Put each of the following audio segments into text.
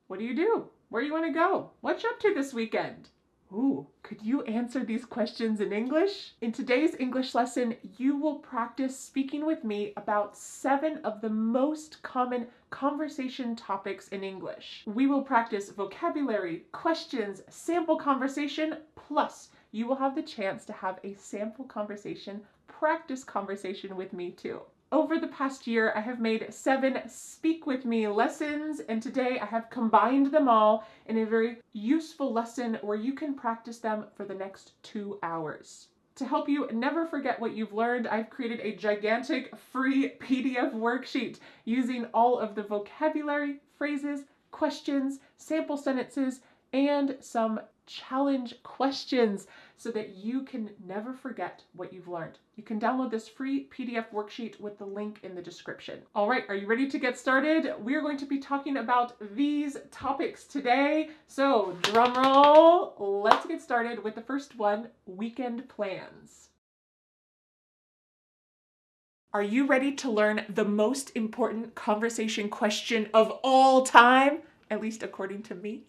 What do you do? Where do you want to go? What you up to this weekend? Ooh, could you answer these questions in English? In today's English lesson, you will practice speaking with me about 7 of the most common conversation topics in English. We will practice vocabulary, questions, sample conversation, plus you will have the chance to have a sample conversation, practice conversation with me too. Over the past year, I have made 7 Speak With Me lessons, and today I have combined them all in a very useful lesson where you can practice them for the next 2 hours. To help you never forget what you've learned, I've created a gigantic free PDF worksheet using all of the vocabulary, phrases, questions, sample sentences, and some challenge questions so that you can never forget what you've learned. You can download this free PDF worksheet with the link in the description. All right, are you ready to get started? We're going to be talking about these topics today. So drum roll, let's get started with the first one, weekend plans. Are you ready to learn the most important conversation question of all time? At least according to me.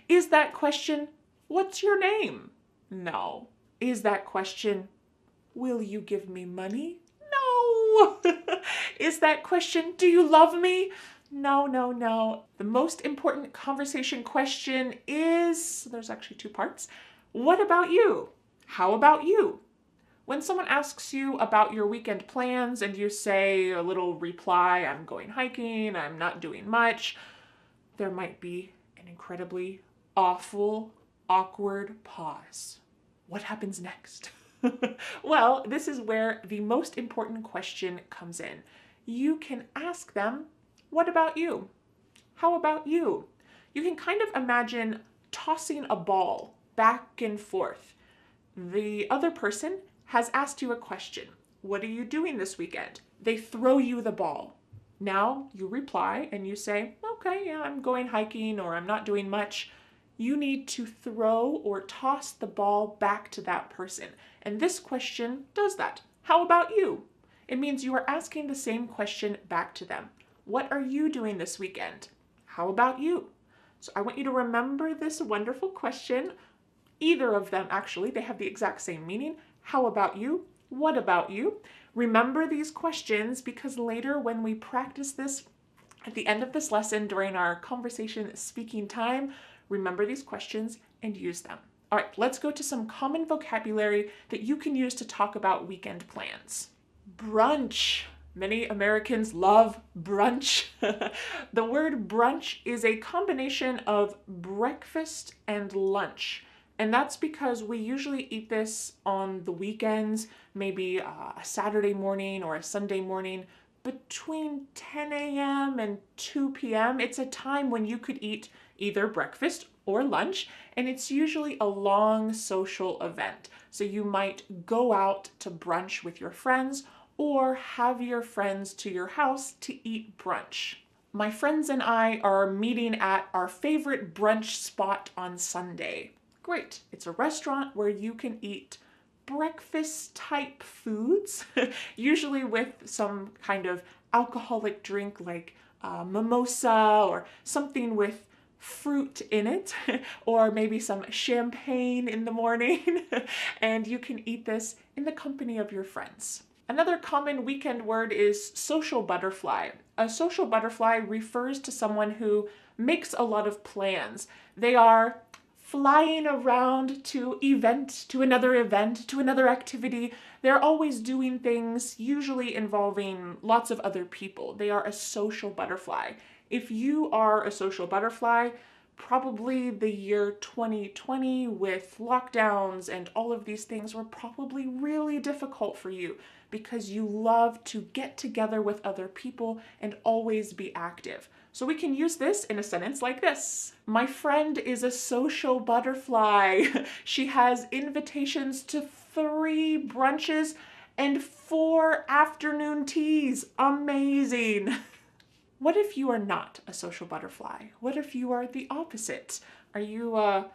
Is that question, what's your name? No. Is that question, will you give me money? No. Is that question, do you love me? No, no, no. The most important conversation question is, there's actually 2 parts. What about you? How about you? When someone asks you about your weekend plans and you say a little reply, I'm going hiking, I'm not doing much, there might be an incredibly awful, awkward pause. What happens next? Well, this is where the most important question comes in. You can ask them, what about you? How about you? You can kind of imagine tossing a ball back and forth. The other person has asked you a question. What are you doing this weekend? They throw you the ball. Now you reply and you say, okay, yeah, I'm going hiking or I'm not doing much. You need to throw or toss the ball back to that person. And this question does that. How about you? It means you are asking the same question back to them. What are you doing this weekend? How about you? So I want you to remember this wonderful question. Either of them, actually, they have the exact same meaning. How about you? What about you? Remember these questions because later when we practice this at the end of this lesson during our conversation speaking time, remember these questions and use them. All right, let's go to some common vocabulary that you can use to talk about weekend plans. Brunch. Many Americans love brunch. The word brunch is a combination of breakfast and lunch. And that's because we usually eat this on the weekends, maybe a Saturday morning or a Sunday morning, between 10 a.m. and 2 p.m. It's a time when you could eat either breakfast or lunch, and it's usually a long social event. So you might go out to brunch with your friends or have your friends to your house to eat brunch. My friends and I are meeting at our favorite brunch spot on Sunday. Great. It's a restaurant where you can eat breakfast type foods, usually with some kind of alcoholic drink like mimosa or something with fruit in it, or maybe some champagne in the morning, and you can eat this in the company of your friends. Another common weekend word is social butterfly. A social butterfly refers to someone who makes a lot of plans. They are flying around to another activity. They're always doing things, usually involving lots of other people. They are a social butterfly. If you are a social butterfly, probably the year 2020 with lockdowns and all of these things were probably really difficult for you because you love to get together with other people and always be active. So we can use this in a sentence like this. My friend is a social butterfly. She has invitations to 3 brunches and 4 afternoon teas. Amazing. What if you are not a social butterfly? What if you are the opposite? Are you a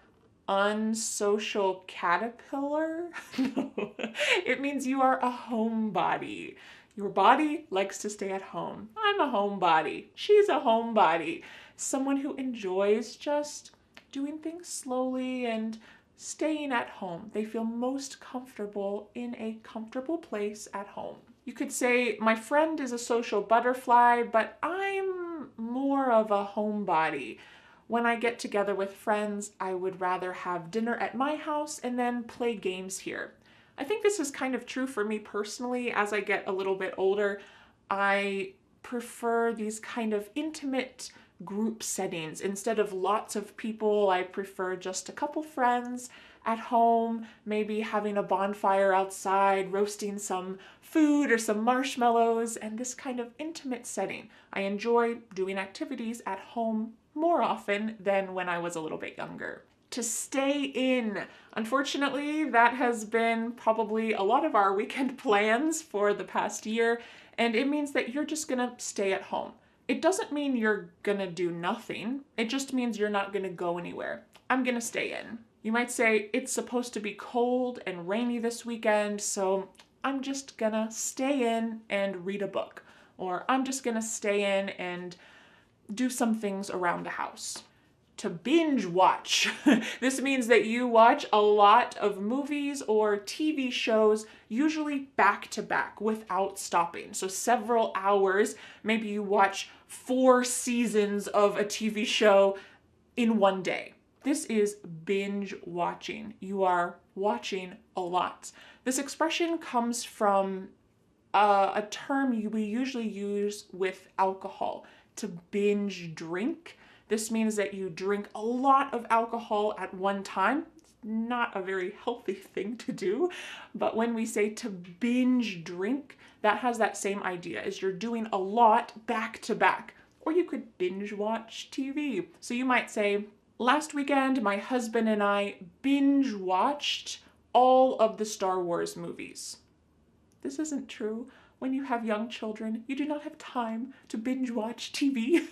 unsocial caterpillar? No. It means you are a homebody. Your body likes to stay at home. I'm a homebody. She's a homebody. someone who enjoys just doing things slowly and staying at home. They feel most comfortable in a comfortable place at home. You could say, my friend is a social butterfly, but I'm more of a homebody. When I get together with friends, I would rather have dinner at my house and then play games here. I think this is kind of true for me personally. As I get a little bit older, I prefer these kind of intimate group settings. Instead of lots of people, I prefer just a couple friends at home, maybe having a bonfire outside, roasting some food or some marshmallows, and this kind of intimate setting. I enjoy doing activities at home more often than when I was a little bit younger. To stay in. Unfortunately, that has been probably a lot of our weekend plans for the past year, and it means that you're just gonna stay at home. It doesn't mean you're gonna do nothing. It just means you're not gonna go anywhere. I'm gonna stay in. You might say, it's supposed to be cold and rainy this weekend, so I'm just gonna stay in and read a book. Or I'm just gonna stay in and do some things around the house. To binge watch. This means that you watch a lot of movies or TV shows, usually back to back without stopping. So several hours, maybe you watch 4 seasons of a TV show in one day. This is binge watching. You are watching a lot. This expression comes from a term we usually use with alcohol, to binge drink. This means that you drink a lot of alcohol at one time. It's not a very healthy thing to do, but when we say to binge drink, that has that same idea, as you're doing a lot back to back. Or you could binge watch TV. So you might say, last weekend, my husband and I binge watched all of the Star Wars movies. This isn't true. When you have young children, you do not have time to binge watch TV.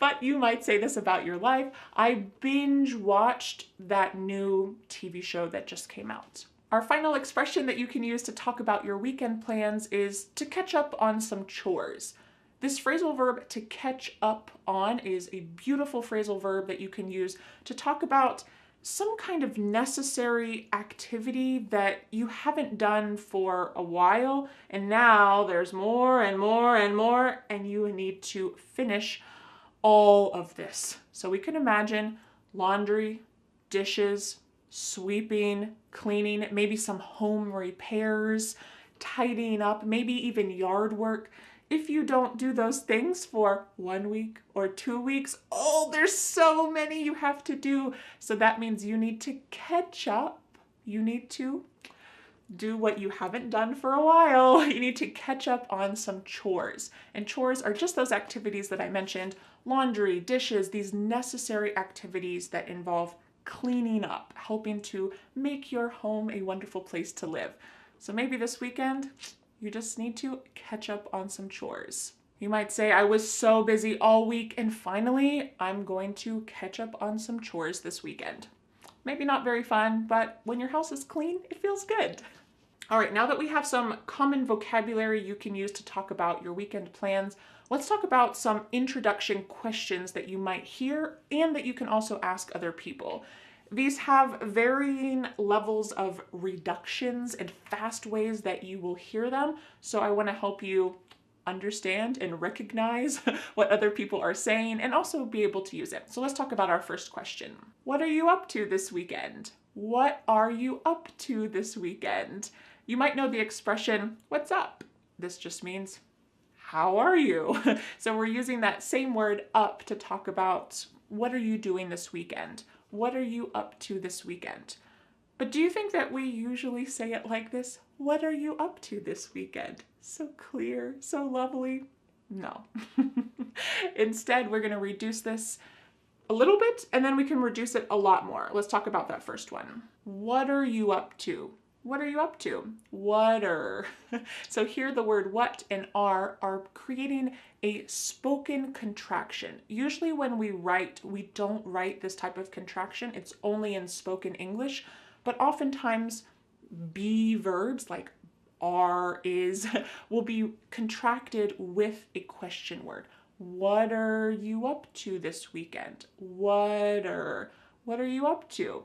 But you might say this about your life. I binge watched that new TV show that just came out. Our final expression that you can use to talk about your weekend plans is to catch up on some chores. This phrasal verb, to catch up on, is a beautiful phrasal verb that you can use to talk about some kind of necessary activity that you haven't done for a while, and now there's more and more and more, and you need to finish all of this. So we can imagine laundry, dishes, sweeping, cleaning, maybe some home repairs, tidying up, maybe even yard work. If you don't do those things for 1 week or 2 weeks, oh, there's so many you have to do. So that means you need to catch up. You need to do what you haven't done for a while. You need to catch up on some chores. And chores are just those activities that I mentioned: laundry, dishes, these necessary activities that involve cleaning up, helping to make your home a wonderful place to live. So maybe this weekend, you just need to catch up on some chores. You might say, I was so busy all week and finally I'm going to catch up on some chores this weekend. Maybe not very fun, but when your house is clean, it feels good. All right, now that we have some common vocabulary you can use to talk about your weekend plans, let's talk about some introduction questions that you might hear and that you can also ask other people. These have varying levels of reductions and fast ways that you will hear them, so I want to help you understand and recognize what other people are saying and also be able to use it. So let's talk about our first question. What are you up to this weekend? What are you up to this weekend? You might know the expression, what's up? This just means, how are you? So we're using that same word up to talk about what are you doing this weekend? What are you up to this weekend? But do you think that we usually say it like this? What are you up to this weekend? So clear, so lovely. No. Instead, we're going to reduce this a little bit, and then we can reduce it a lot more. Let's talk about that first one. What are you up to? What are you up to? What are? So here the word what and are creating a spoken contraction. Usually when we write, we don't write this type of contraction. It's only in spoken English, but oftentimes be verbs like are, is, will be contracted with a question word. What are you up to this weekend? What are you up to?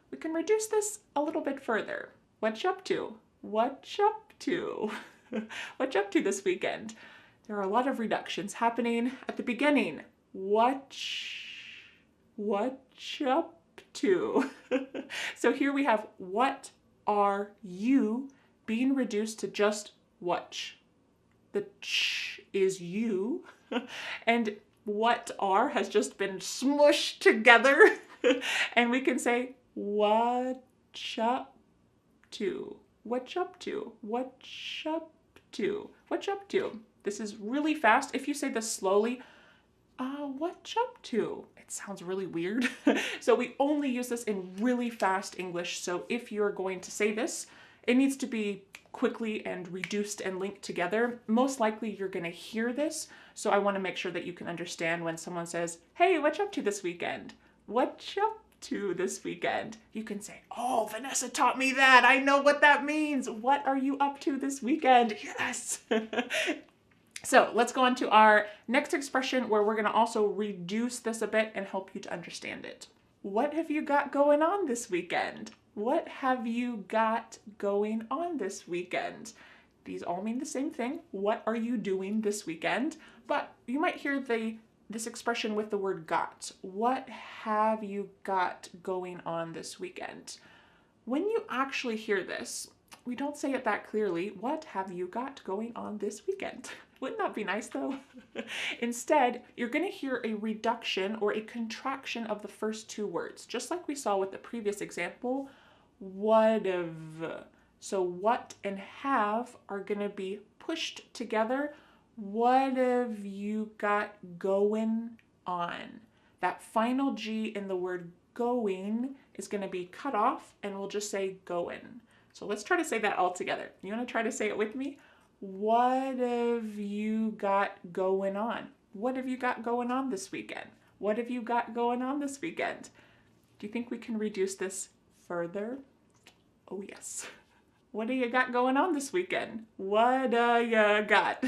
We can reduce this a little bit further. What you up to? What you up to? What you up to this weekend? There are a lot of reductions happening at the beginning. What you up to? So here we have what are you being reduced to just watch. The ch is you, and what are has just been smushed together, and we can say what up to, what up to, what up to, what up to. This is really fast. If you say this slowly, what up to? It sounds really weird. So we only use this in really fast English. So if you're going to say this, it needs to be quickly and reduced and linked together. Most likely you're going to hear this. So I want to make sure that you can understand when someone says, hey, what you up to this weekend? What you up to this weekend? You can say, oh, Vanessa taught me that. I know what that means. What are you up to this weekend? Yes. So let's go on to our next expression where we're going to also reduce this a bit and help you to understand it. What have you got going on this weekend? What have you got going on this weekend? These all mean the same thing. What are you doing this weekend? But you might hear this expression with the word got. What have you got going on this weekend? When you actually hear this, we don't say it that clearly. What have you got going on this weekend? Wouldn't that be nice though? Instead, you're going to hear a reduction or a contraction of the first two words, just like we saw with the previous example, what of. So what and have are going to be pushed together. What have you got going on? That final G in the word going is going to be cut off and we'll just say going. So let's try to say that all together. You want to try to say it with me? What have you got going on? What have you got going on this weekend? What have you got going on this weekend? Do you think we can reduce this further? Oh yes. What do you got going on this weekend? What you got?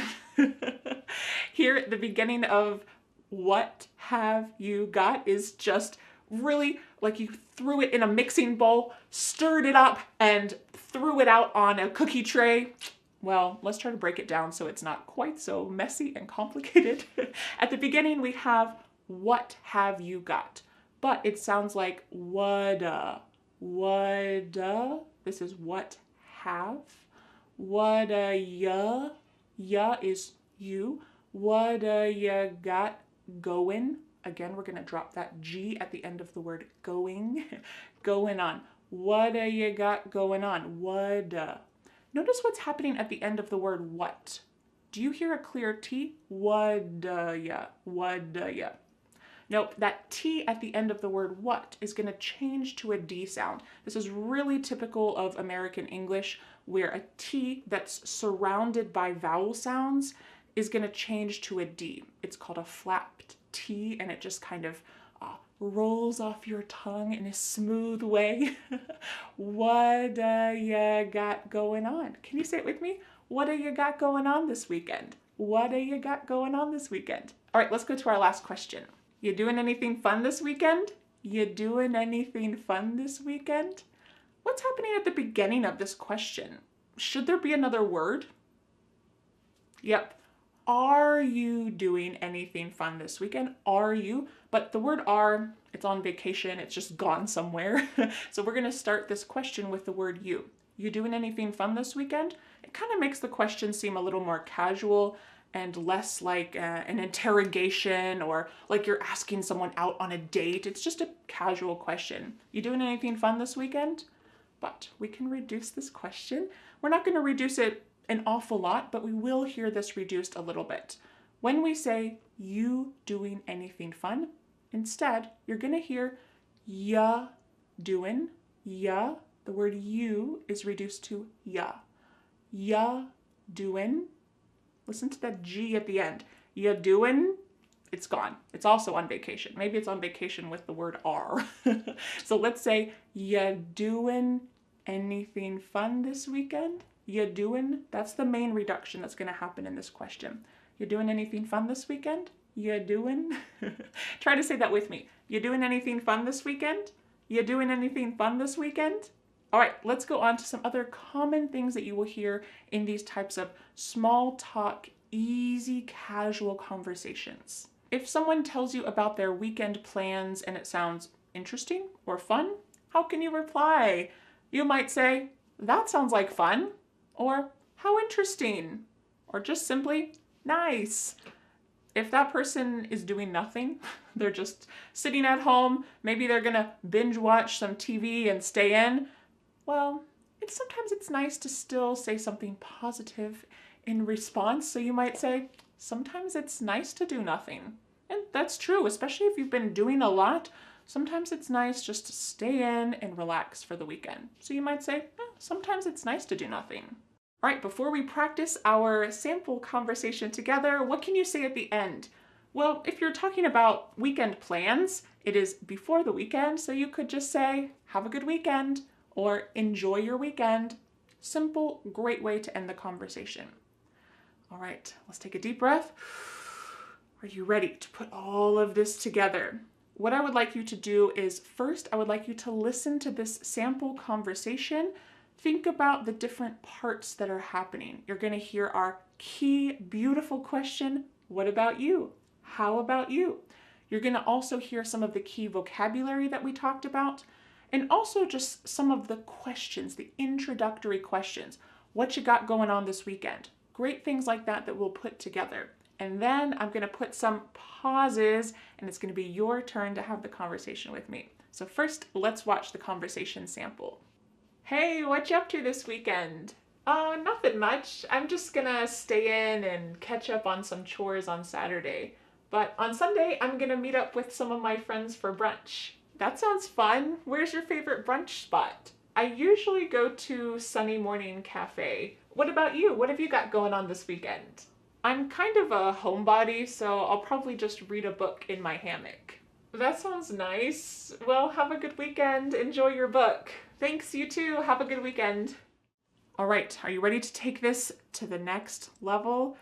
Here at the beginning of what have you got is just really like you threw it in a mixing bowl, stirred it up, and threw it out on a cookie tray. Well, let's try to break it down so it's not quite so messy and complicated. At the beginning, we have what have you got? But it sounds like what. This is what have. What ya? Ya is you. What ya got going? Again, we're going to drop that G at the end of the word going. Going on. What you got going on? What? Notice what's happening at the end of the word what. Do you hear a clear T? What ya? What ya? Nope, that T at the end of the word what is going to change to a D sound. This is really typical of American English, where a T that's surrounded by vowel sounds is going to change to a D. It's called a flapped T, and it just kind of rolls off your tongue in a smooth way. What you got going on? Can you say it with me? What do you got going on this weekend? What do you got going on this weekend? All right, let's go to our last question. You doing anything fun this weekend? You doing anything fun this weekend? What's happening at the beginning of this question? Should there be another word? Yep. Are you doing anything fun this weekend? Are you? But the word are, it's on vacation. It's just gone somewhere. So we're going to start this question with the word you. You doing anything fun this weekend? It kind of makes the question seem a little more casual and less like an interrogation or like you're asking someone out on a date. It's just a casual question. You doing anything fun this weekend? But we can reduce this question. We're not going to reduce it an awful lot, but we will hear this reduced a little bit. When we say you doing anything fun, instead you're going to hear ya doing. Ya, the word you is reduced to ya. Ya doing. Listen to that G at the end. Ya doing, it's gone. It's also on vacation. Maybe it's on vacation with the word are. So let's say, ya doing anything fun this weekend? Ya doing, that's the main reduction that's going to happen in this question. You doing anything fun this weekend? You doing? Try to say that with me. You doing anything fun this weekend? You doing anything fun this weekend? All right, let's go on to some other common things that you will hear in these types of small talk, easy, casual conversations. If someone tells you about their weekend plans and it sounds interesting or fun, how can you reply? You might say, that sounds like fun, or how interesting, or just simply, nice. If that person is doing nothing, they're just sitting at home, maybe they're gonna binge watch some TV and stay in, well, sometimes it's nice to still say something positive in response. So you might say, sometimes it's nice to do nothing. And that's true, especially if you've been doing a lot. Sometimes it's nice just to stay in and relax for the weekend. So you might say, sometimes it's nice to do nothing. All right, before we practice our sample conversation together, what can you say at the end? Well, if you're talking about weekend plans, it is before the weekend, so you could just say, have a good weekend, or enjoy your weekend. Simple, great way to end the conversation. All right, let's take a deep breath. Are you ready to put all of this together? What I would like you to do is first, I would like you to listen to this sample conversation. Think about the different parts that are happening. You're going to hear our key, beautiful question, what about you? How about you? You're going to also hear some of the key vocabulary that we talked about, and also just some of the questions, the introductory questions. What you got going on this weekend? Great things like that that we'll put together. And then I'm going to put some pauses, and it's going to be your turn to have the conversation with me. So first, let's watch the conversation sample. Hey, what you up to this weekend? Oh, nothing much. I'm just gonna stay in and catch up on some chores on Saturday. But on Sunday, I'm gonna meet up with some of my friends for brunch. That sounds fun. Where's your favorite brunch spot? I usually go to Sunny Morning Cafe. What about you? What have you got going on this weekend? I'm kind of a homebody, so I'll probably just read a book in my hammock. That sounds nice. Well, have a good weekend. Enjoy your book. Thanks, you too. Have a good weekend. All right, are you ready to take this to the next level?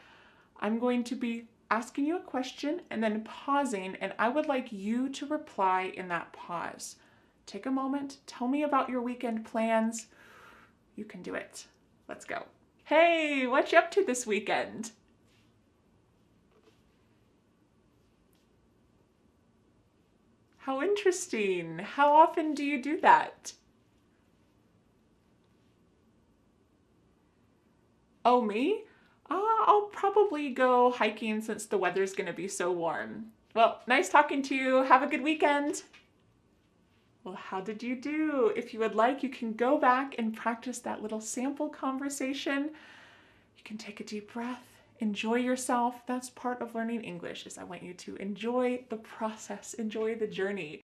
I'm going to be asking you a question and then pausing, and I would like you to reply in that pause. Take a moment, tell me about your weekend plans. You can do it. Let's go. Hey, what you up to this weekend? How interesting. How often do you do that? Oh, me? I'll probably go hiking since the weather's gonna be so warm. Well, nice talking to you. Have a good weekend. Well, how did you do? If you would like, you can go back and practice that little sample conversation. You can take a deep breath, enjoy yourself. That's part of learning English, is I want you to enjoy the process, enjoy the journey.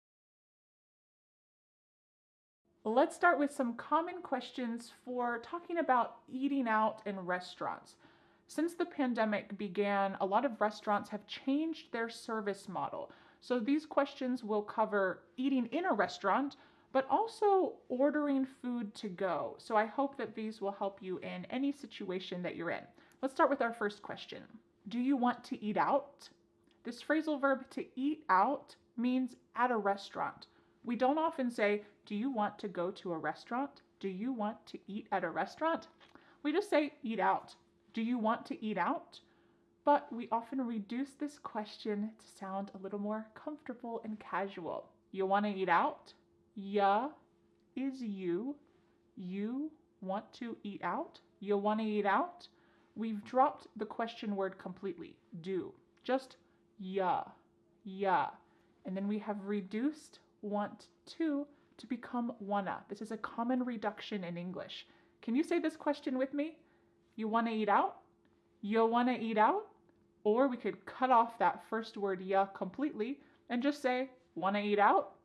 Let's start with some common questions for talking about eating out in restaurants. Since the pandemic began, a lot of restaurants have changed their service model. So these questions will cover eating in a restaurant, but also ordering food to go. So I hope that these will help you in any situation that you're in. Let's start with our first question. Do you want to eat out? This phrasal verb to eat out means at a restaurant. We don't often say, do you want to go to a restaurant? Do you want to eat at a restaurant? We just say eat out. Do you want to eat out? But we often reduce this question to sound a little more comfortable and casual. You want to eat out? Ya is you. You want to eat out? You want to eat out? We've dropped the question word completely. Do. Just ya. Ya. And then we have reduced want to become wanna. This is a common reduction in English. Can you say this question with me? You want to eat out? You want to eat out? Or we could cut off that first word ya completely and just say, want to eat out?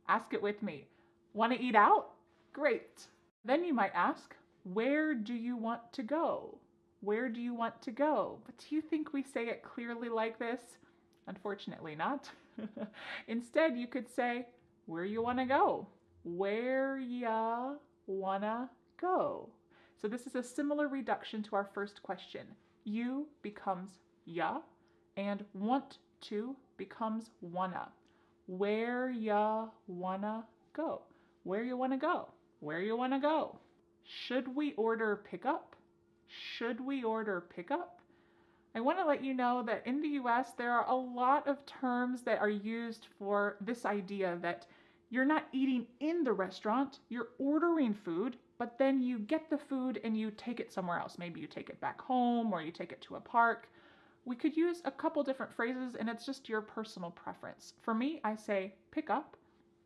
Ask it with me. Want to eat out? Great. Then you might ask, where do you want to go? Where do you want to go? But do you think we say it clearly like this? Unfortunately not. Instead, you could say, where you want to go? Where ya wanna go? So this is a similar reduction to our first question. You becomes ya, and want to becomes wanna. Where ya wanna go? Where you wanna go? Where you wanna go? Should we order pickup? Should we order pickup? I want to let you know that in the US, there are a lot of terms that are used for this idea that you're not eating in the restaurant, you're ordering food, but then you get the food and you take it somewhere else. Maybe you take it back home or you take it to a park. We could use a couple different phrases and it's just your personal preference. For me, I say pick up.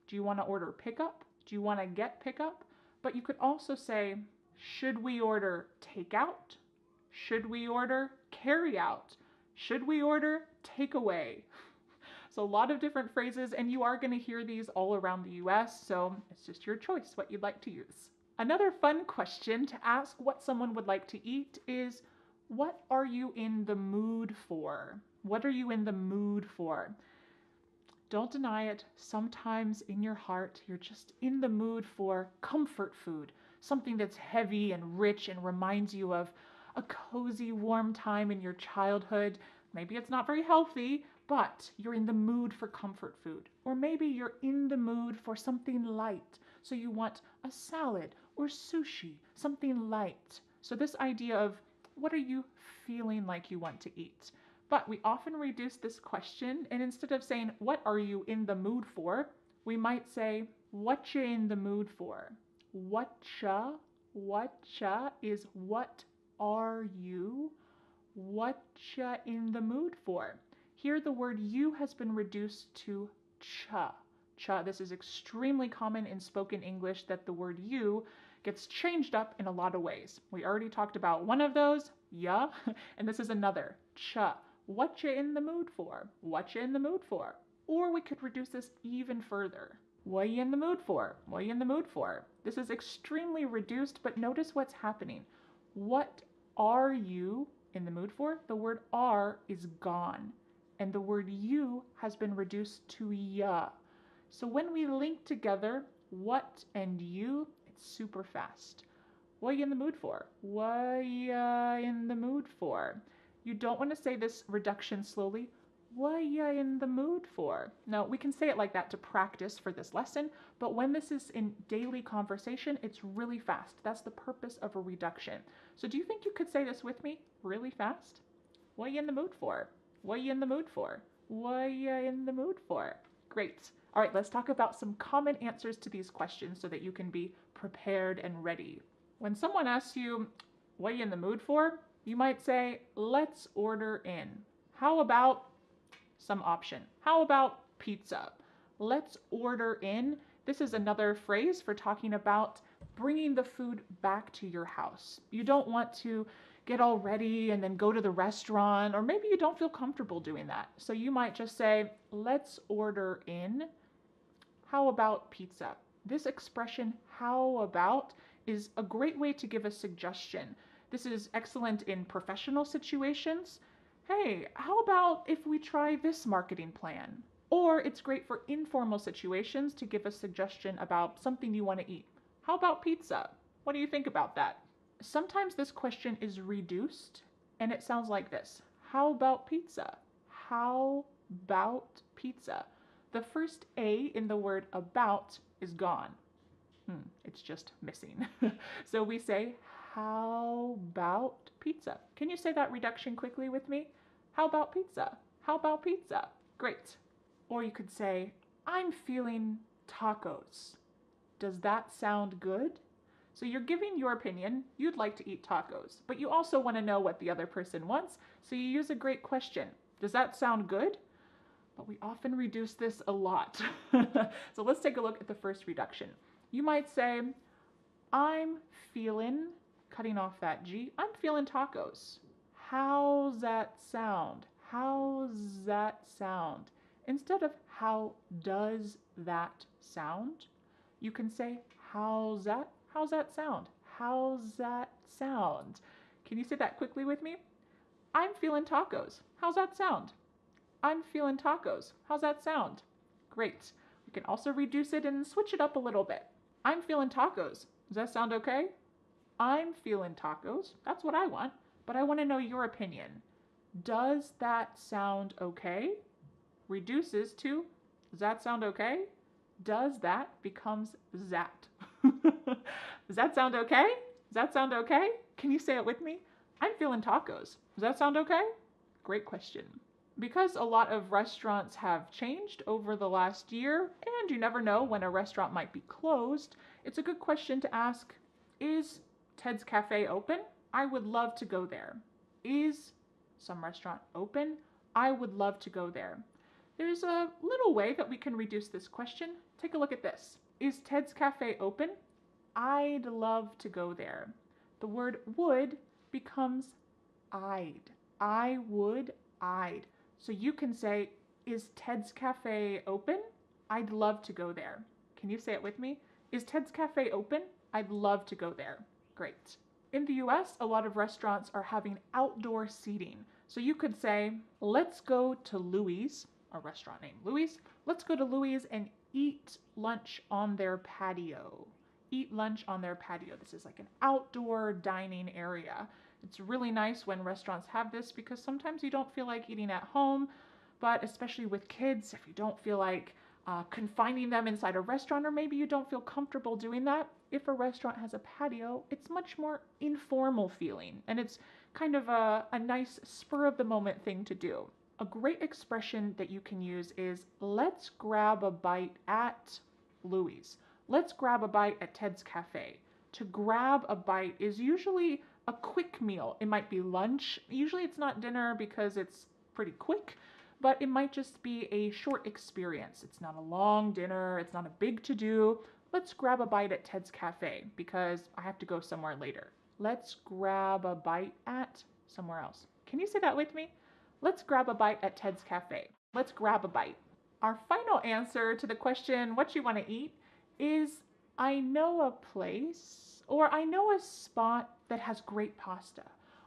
Do you want to order pickup? Do you want to get pickup? But you could also say, should we order takeout? Should we order carry out? Should we order takeaway? So a lot of different phrases, and you are going to hear these all around the US, so it's just your choice what you'd like to use. Another fun question to ask what someone would like to eat is, what are you in the mood for? What are you in the mood for? Don't deny it. Sometimes in your heart, you're just in the mood for comfort food, something that's heavy and rich and reminds you of a cozy, warm time in your childhood. Maybe it's not very healthy, but you're in the mood for comfort food. Or maybe you're in the mood for something light. So you want a salad or sushi, something light. So this idea of what are you feeling like you want to eat? But we often reduce this question, and instead of saying, what are you in the mood for? We might say, what you in the mood for? Whatcha is what are you? Whatcha in the mood for? Here the word you has been reduced to cha. Cha. This is extremely common in spoken English that the word you gets changed up in a lot of ways. We already talked about one of those, ya, and this is another, cha. What you in the mood for? What you in the mood for? Or we could reduce this even further. What you in the mood for? What you in the mood for? This is extremely reduced, but notice what's happening. What are you in the mood for? The word are is gone, and the word you has been reduced to ya. So when we link together what and you, it's super fast. What are you in the mood for? What are you in the mood for? You don't want to say this reduction slowly. What are you in the mood for? Now, we can say it like that to practice for this lesson, but when this is in daily conversation, it's really fast. That's the purpose of a reduction. So do you think you could say this with me really fast? What are you in the mood for? What are you in the mood for? What are you in the mood for? Great. All right, let's talk about some common answers to these questions so that you can be prepared and ready. When someone asks you, what are you in the mood for? You might say, let's order in. How about some option? How about pizza? Let's order in. This is another phrase for talking about bringing the food back to your house. You don't want to get all ready and then go to the restaurant, or maybe you don't feel comfortable doing that. So you might just say, let's order in. How about pizza? This expression, how about, is a great way to give a suggestion. This is excellent in professional situations. Hey, how about if we try this marketing plan? Or it's great for informal situations to give a suggestion about something you want to eat. How about pizza? What do you think about that? Sometimes this question is reduced and it sounds like this. How about pizza? How about pizza? The first A in the word about is gone. It's just missing. So we say, how about pizza? Can you say that reduction quickly with me? How about pizza? How about pizza? Great. Or you could say, I'm feeling tacos. Does that sound good? So you're giving your opinion. You'd like to eat tacos, but you also want to know what the other person wants. So you use a great question. Does that sound good? But we often reduce this a lot. So let's take a look at the first reduction. You might say, I'm feeling, cutting off that G, I'm feeling tacos. How's that sound? How's that sound? Instead of how does that sound, you can say, how's that sound? How's that sound? Can you say that quickly with me? I'm feeling tacos. How's that sound? I'm feeling tacos. How's that sound? Great. We can also reduce it and switch it up a little bit. I'm feeling tacos. Does that sound okay? I'm feeling tacos. That's what I want, but I want to know your opinion. Does that sound okay? reduces to does that sound okay? Does that becomes that. Does that sound okay? Does that sound okay? Can you say it with me? I'm feeling tacos. Does that sound okay? Great question. Because a lot of restaurants have changed over the last year, and you never know when a restaurant might be closed, it's a good question to ask, is Ted's Cafe open? I would love to go there. Is some restaurant open? I would love to go there. There's a little way that we can reduce this question. Take a look at this. Is Ted's Cafe open? I'd love to go there. The word would becomes I'd. I would, I'd. So you can say, is Ted's Cafe open? I'd love to go there. Can you say it with me? Is Ted's Cafe open? I'd love to go there. Great. In the US, a lot of restaurants are having outdoor seating. So you could say, let's go to Louis, a restaurant named Louis. Let's go to Louis and eat lunch on their patio. Eat lunch on their patio. This is like an outdoor dining area. It's really nice when restaurants have this because sometimes you don't feel like eating at home, but especially with kids, if you don't feel like confining them inside a restaurant, or maybe you don't feel comfortable doing that, if a restaurant has a patio, it's much more informal feeling, and it's kind of a nice spur of the moment thing to do. A great expression that you can use is, let's grab a bite at Louis. Let's grab a bite at Ted's Cafe. To grab a bite is usually a quick meal. It might be lunch. Usually it's not dinner because it's pretty quick, but it might just be a short experience. It's not a long dinner. It's not a big to-do. Let's grab a bite at Ted's Cafe because I have to go somewhere later. Let's grab a bite at somewhere else. Can you say that with me? Let's grab a bite at Ted's Cafe. Let's grab a bite. Our final answer to the question, what you want to eat, is I know a place, or I know a spot that has great pasta.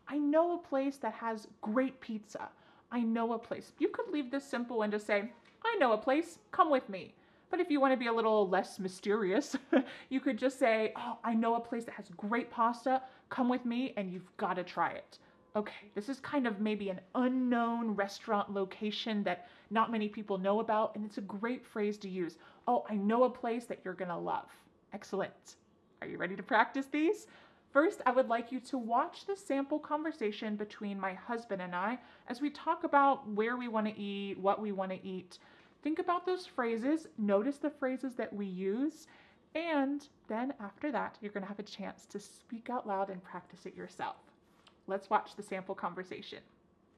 I know a place that has great pizza. I know a place. You could leave this simple and just say, I know a place, come with me. But if you want to be a little less mysterious, you could just say, oh, I know a place that has great pasta, come with me, and you've got to try it. Okay, this is kind of maybe an unknown restaurant location that not many people know about, and it's a great phrase to use. Oh, I know a place that you're gonna love. Excellent. Are you ready to practice these? First, I would like you to watch the sample conversation between my husband and I as we talk about where we want to eat, what we want to eat. Think about those phrases, notice the phrases that we use, and then after that, you're gonna have a chance to speak out loud and practice it yourself. Let's watch the sample conversation.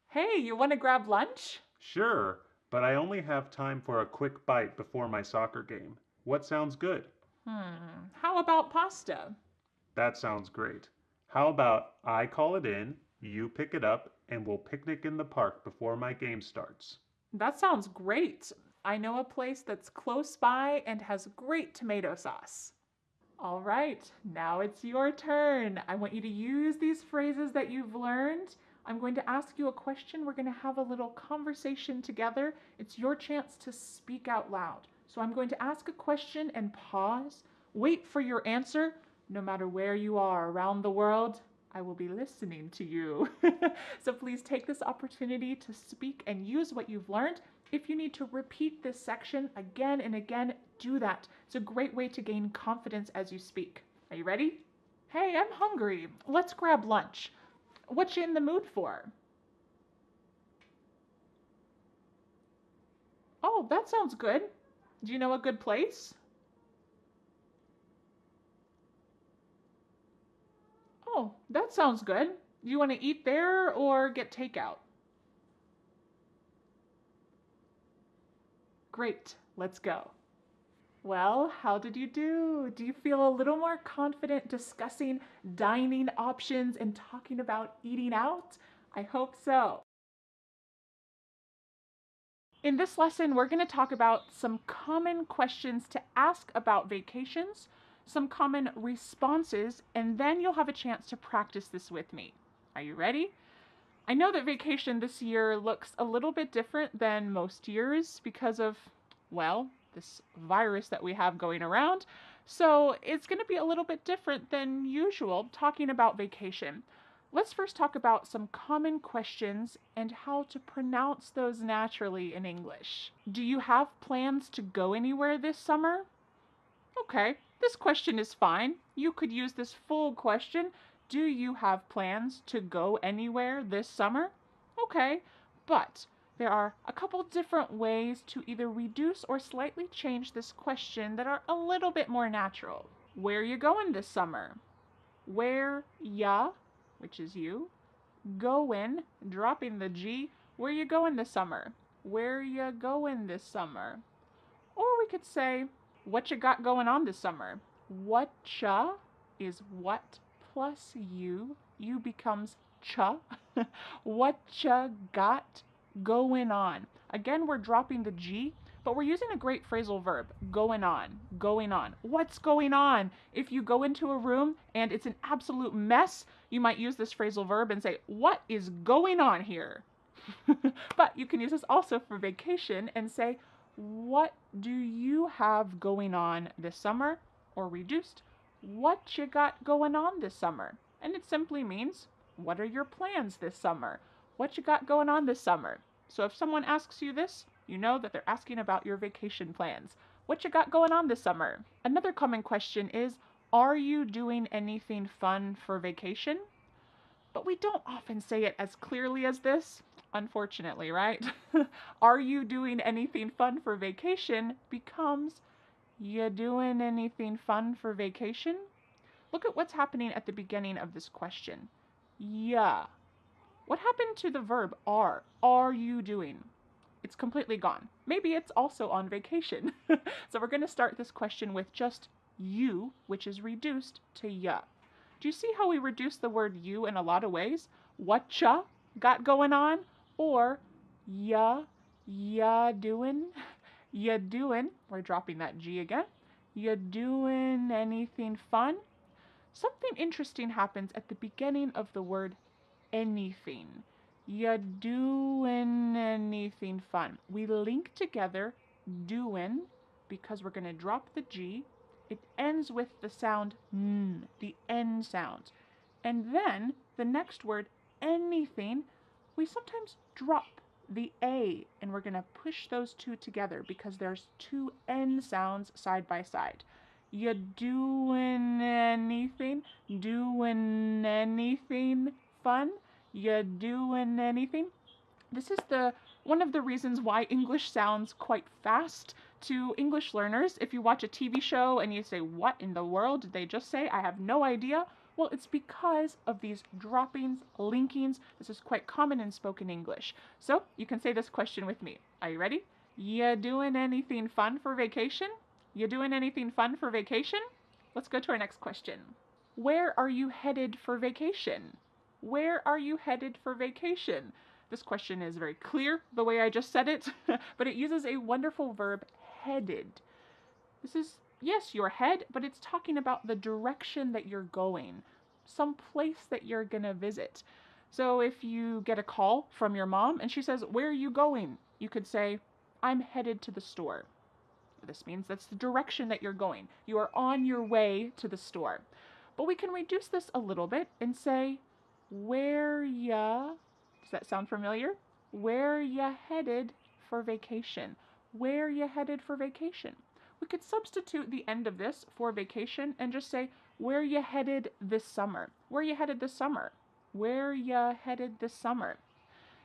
Hey, you want to grab lunch? Sure, but I only have time for a quick bite before my soccer game. What sounds good? How about pasta? That sounds great. How about I call it in, you pick it up, and we'll picnic in the park before my game starts? That sounds great. I know a place that's close by and has great tomato sauce. All right, now it's your turn. I want you to use these phrases that you've learned. I'm going to ask you a question. We're going to have a little conversation together. It's your chance to speak out loud. So I'm going to ask a question and pause. Wait for your answer. No matter where you are around the world, I will be listening to you. So please take this opportunity to speak and use what you've learned. If you need to repeat this section again and again, do that. It's a great way to gain confidence as you speak. Are you ready? Hey, I'm hungry. Let's grab lunch. What you in the mood for? Oh, that sounds good. Do you know a good place? Oh, that sounds good. Do you want to eat there or get takeout? Great, let's go. Well, how did you do? Do you feel a little more confident discussing dining options and talking about eating out? I hope so. In this lesson, we're going to talk about some common questions to ask about vacations, some common responses, and then you'll have a chance to practice this with me. Are you ready? I know that vacation this year looks a little bit different than most years because of, well, this virus that we have going around. So it's going to be a little bit different than usual talking about vacation. Let's first talk about some common questions and how to pronounce those naturally in English. Do you have plans to go anywhere this summer? Okay, this question is fine. You could use this full question. Do you have plans to go anywhere this summer? Okay, but there are a couple different ways to either reduce or slightly change this question that are a little bit more natural. Where you going this summer? Where ya, which is you, going, dropping the G. Where you going this summer? Where you going this summer? Or we could say, what you got going on this summer? Whatcha is what plus you. You becomes cha. Whatcha got going on? Again, we're dropping the G, but we're using a great phrasal verb, going on, going on. What's going on? If you go into a room and it's an absolute mess, you might use this phrasal verb and say, what is going on here? But you can use this also for vacation and say, what do you have going on this summer? Or reduced, what you got going on this summer? And it simply means, what are your plans this summer? What you got going on this summer? So if someone asks you this, you know that they're asking about your vacation plans. What you got going on this summer? Another common question is, are you doing anything fun for vacation? But we don't often say it as clearly as this, unfortunately, right? Are you doing anything fun for vacation becomes, you doing anything fun for vacation? Look at what's happening at the beginning of this question. Yeah. What happened to the verb are? Are you doing? It's completely gone. Maybe it's also on vacation. So we're going to start this question with just you, which is reduced to ya. Do you see how we reduce the word you in a lot of ways? Whatcha got going on? Or ya doing? Ya doing, we're dropping that G again. Ya doing anything fun? Something interesting happens at the beginning of the word anything. Ya doing anything fun? We link together doing because we're going to drop the G. It ends with the sound n, the N sound. And then the next word, anything, we sometimes drop the A and we're going to push those two together because there's two N sounds side by side. You doing anything? Doing anything fun? You doing anything? This is one of the reasons why English sounds quite fast to English learners. If you watch a TV show and you say, what in the world did they just say? I have no idea. Well, it's because of these droppings, linkings. This is quite common in spoken English. So you can say this question with me. Are you ready? You doing anything fun for vacation? You doing anything fun for vacation? Let's go to our next question. Where are you headed for vacation? Where are you headed for vacation? This question is very clear the way I just said it, but it uses a wonderful verb, headed. This is, yes, your head, but it's talking about the direction that you're going, some place that you're going to visit. So if you get a call from your mom and she says, where are you going? You could say, I'm headed to the store. This means that's the direction that you're going. You are on your way to the store. But we can reduce this a little bit and say, where ya, does that sound familiar? Where ya headed for vacation? Where ya headed for vacation? We could substitute the end of this for vacation and just say, where ya headed this summer? Where ya headed this summer? Where ya headed this summer?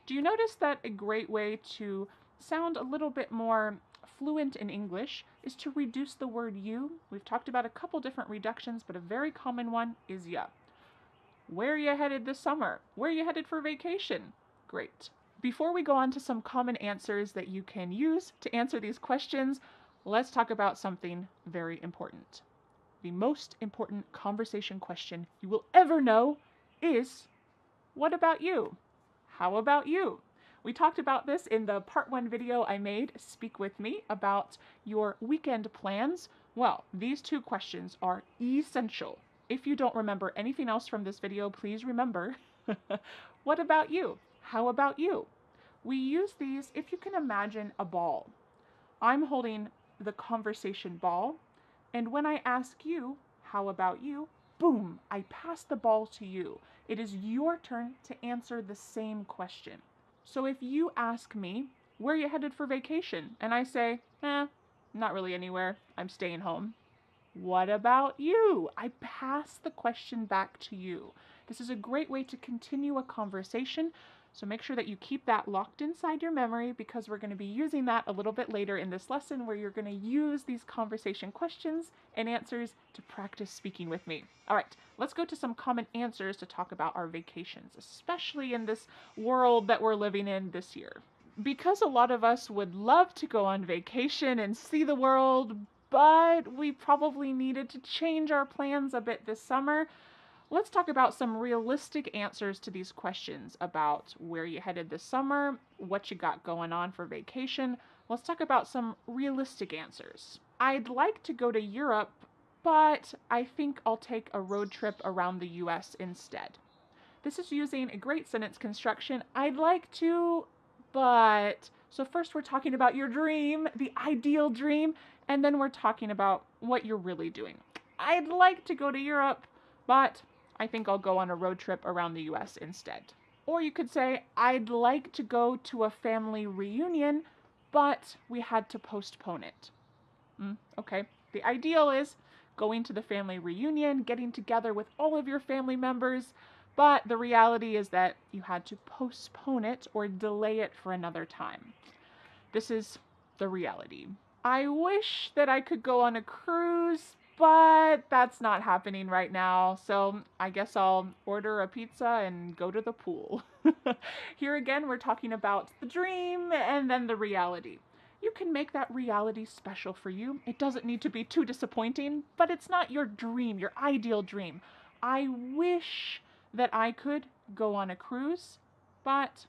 Do you notice that a great way to sound a little bit more fluent in English is to reduce the word you? We've talked about a couple different reductions, but a very common one is ya. Where are you headed this summer? Where are you headed for vacation? Great. Before we go on to some common answers that you can use to answer these questions, let's talk about something very important. The most important conversation question you will ever know is, what about you? How about you? We talked about this in the part 1 video I made, Speak With Me, about your weekend plans. Well, these two questions are essential. If you don't remember anything else from this video, please remember, what about you? How about you? We use these if you can imagine a ball. I'm holding the conversation ball, and when I ask you, how about you? Boom, I pass the ball to you. it is your turn to answer the same question. So if you ask me, where are you headed for vacation? And I say, not really anywhere. I'm staying home. What about you? I pass the question back to you. This is a great way to continue a conversation, so make sure that you keep that locked inside your memory because we're going to be using that a little bit later in this lesson where you're going to use these conversation questions and answers to practice speaking with me. All right, let's go to some common answers to talk about our vacations, especially in this world that we're living in this year. Because a lot of us would love to go on vacation and see the world, but we probably needed to change our plans a bit this summer. Let's talk about some realistic answers to these questions about where you headed this summer, what you got going on for vacation. Let's talk about some realistic answers. I'd like to go to Europe, but I think I'll take a road trip around the US instead. This is using a great sentence construction. I'd like to, but. So first we're talking about your dream, the ideal dream, and then we're talking about what you're really doing. I'd like to go to Europe, but I think I'll go on a road trip around the US instead. Or you could say, I'd like to go to a family reunion, but we had to postpone it. Okay, the ideal is going to the family reunion, getting together with all of your family members, but the reality is that you had to postpone it or delay it for another time. This is the reality. I wish that I could go on a cruise, but that's not happening right now, so I guess I'll order a pizza and go to the pool. Here again, we're talking about the dream and then the reality. You can make that reality special for you. It doesn't need to be too disappointing, but it's not your dream, your ideal dream. I wish that I could go on a cruise, but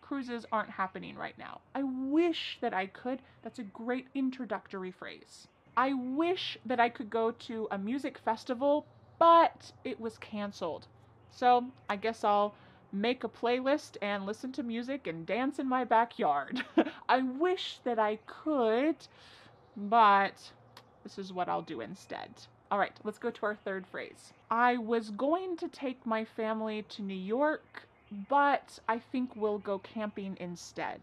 cruises aren't happening right now. I wish that I could. That's a great introductory phrase. I wish that I could go to a music festival, but it was canceled. So I guess I'll make a playlist and listen to music and dance in my backyard. I wish that I could, but this is what I'll do instead. All right, let's go to our third phrase. I was going to take my family to New York, but I think we'll go camping instead.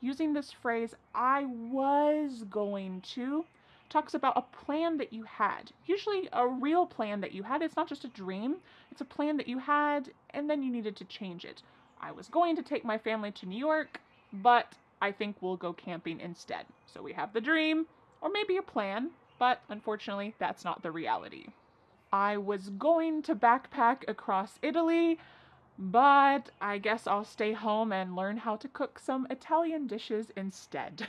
Using this phrase, I was going to, talks about a plan that you had. Usually a real plan that you had. It's not just a dream. It's a plan that you had and then you needed to change it. I was going to take my family to New York, but I think we'll go camping instead. So we have the dream or maybe a plan, but unfortunately that's not the reality. I was going to backpack across Italy, but I guess I'll stay home and learn how to cook some Italian dishes instead.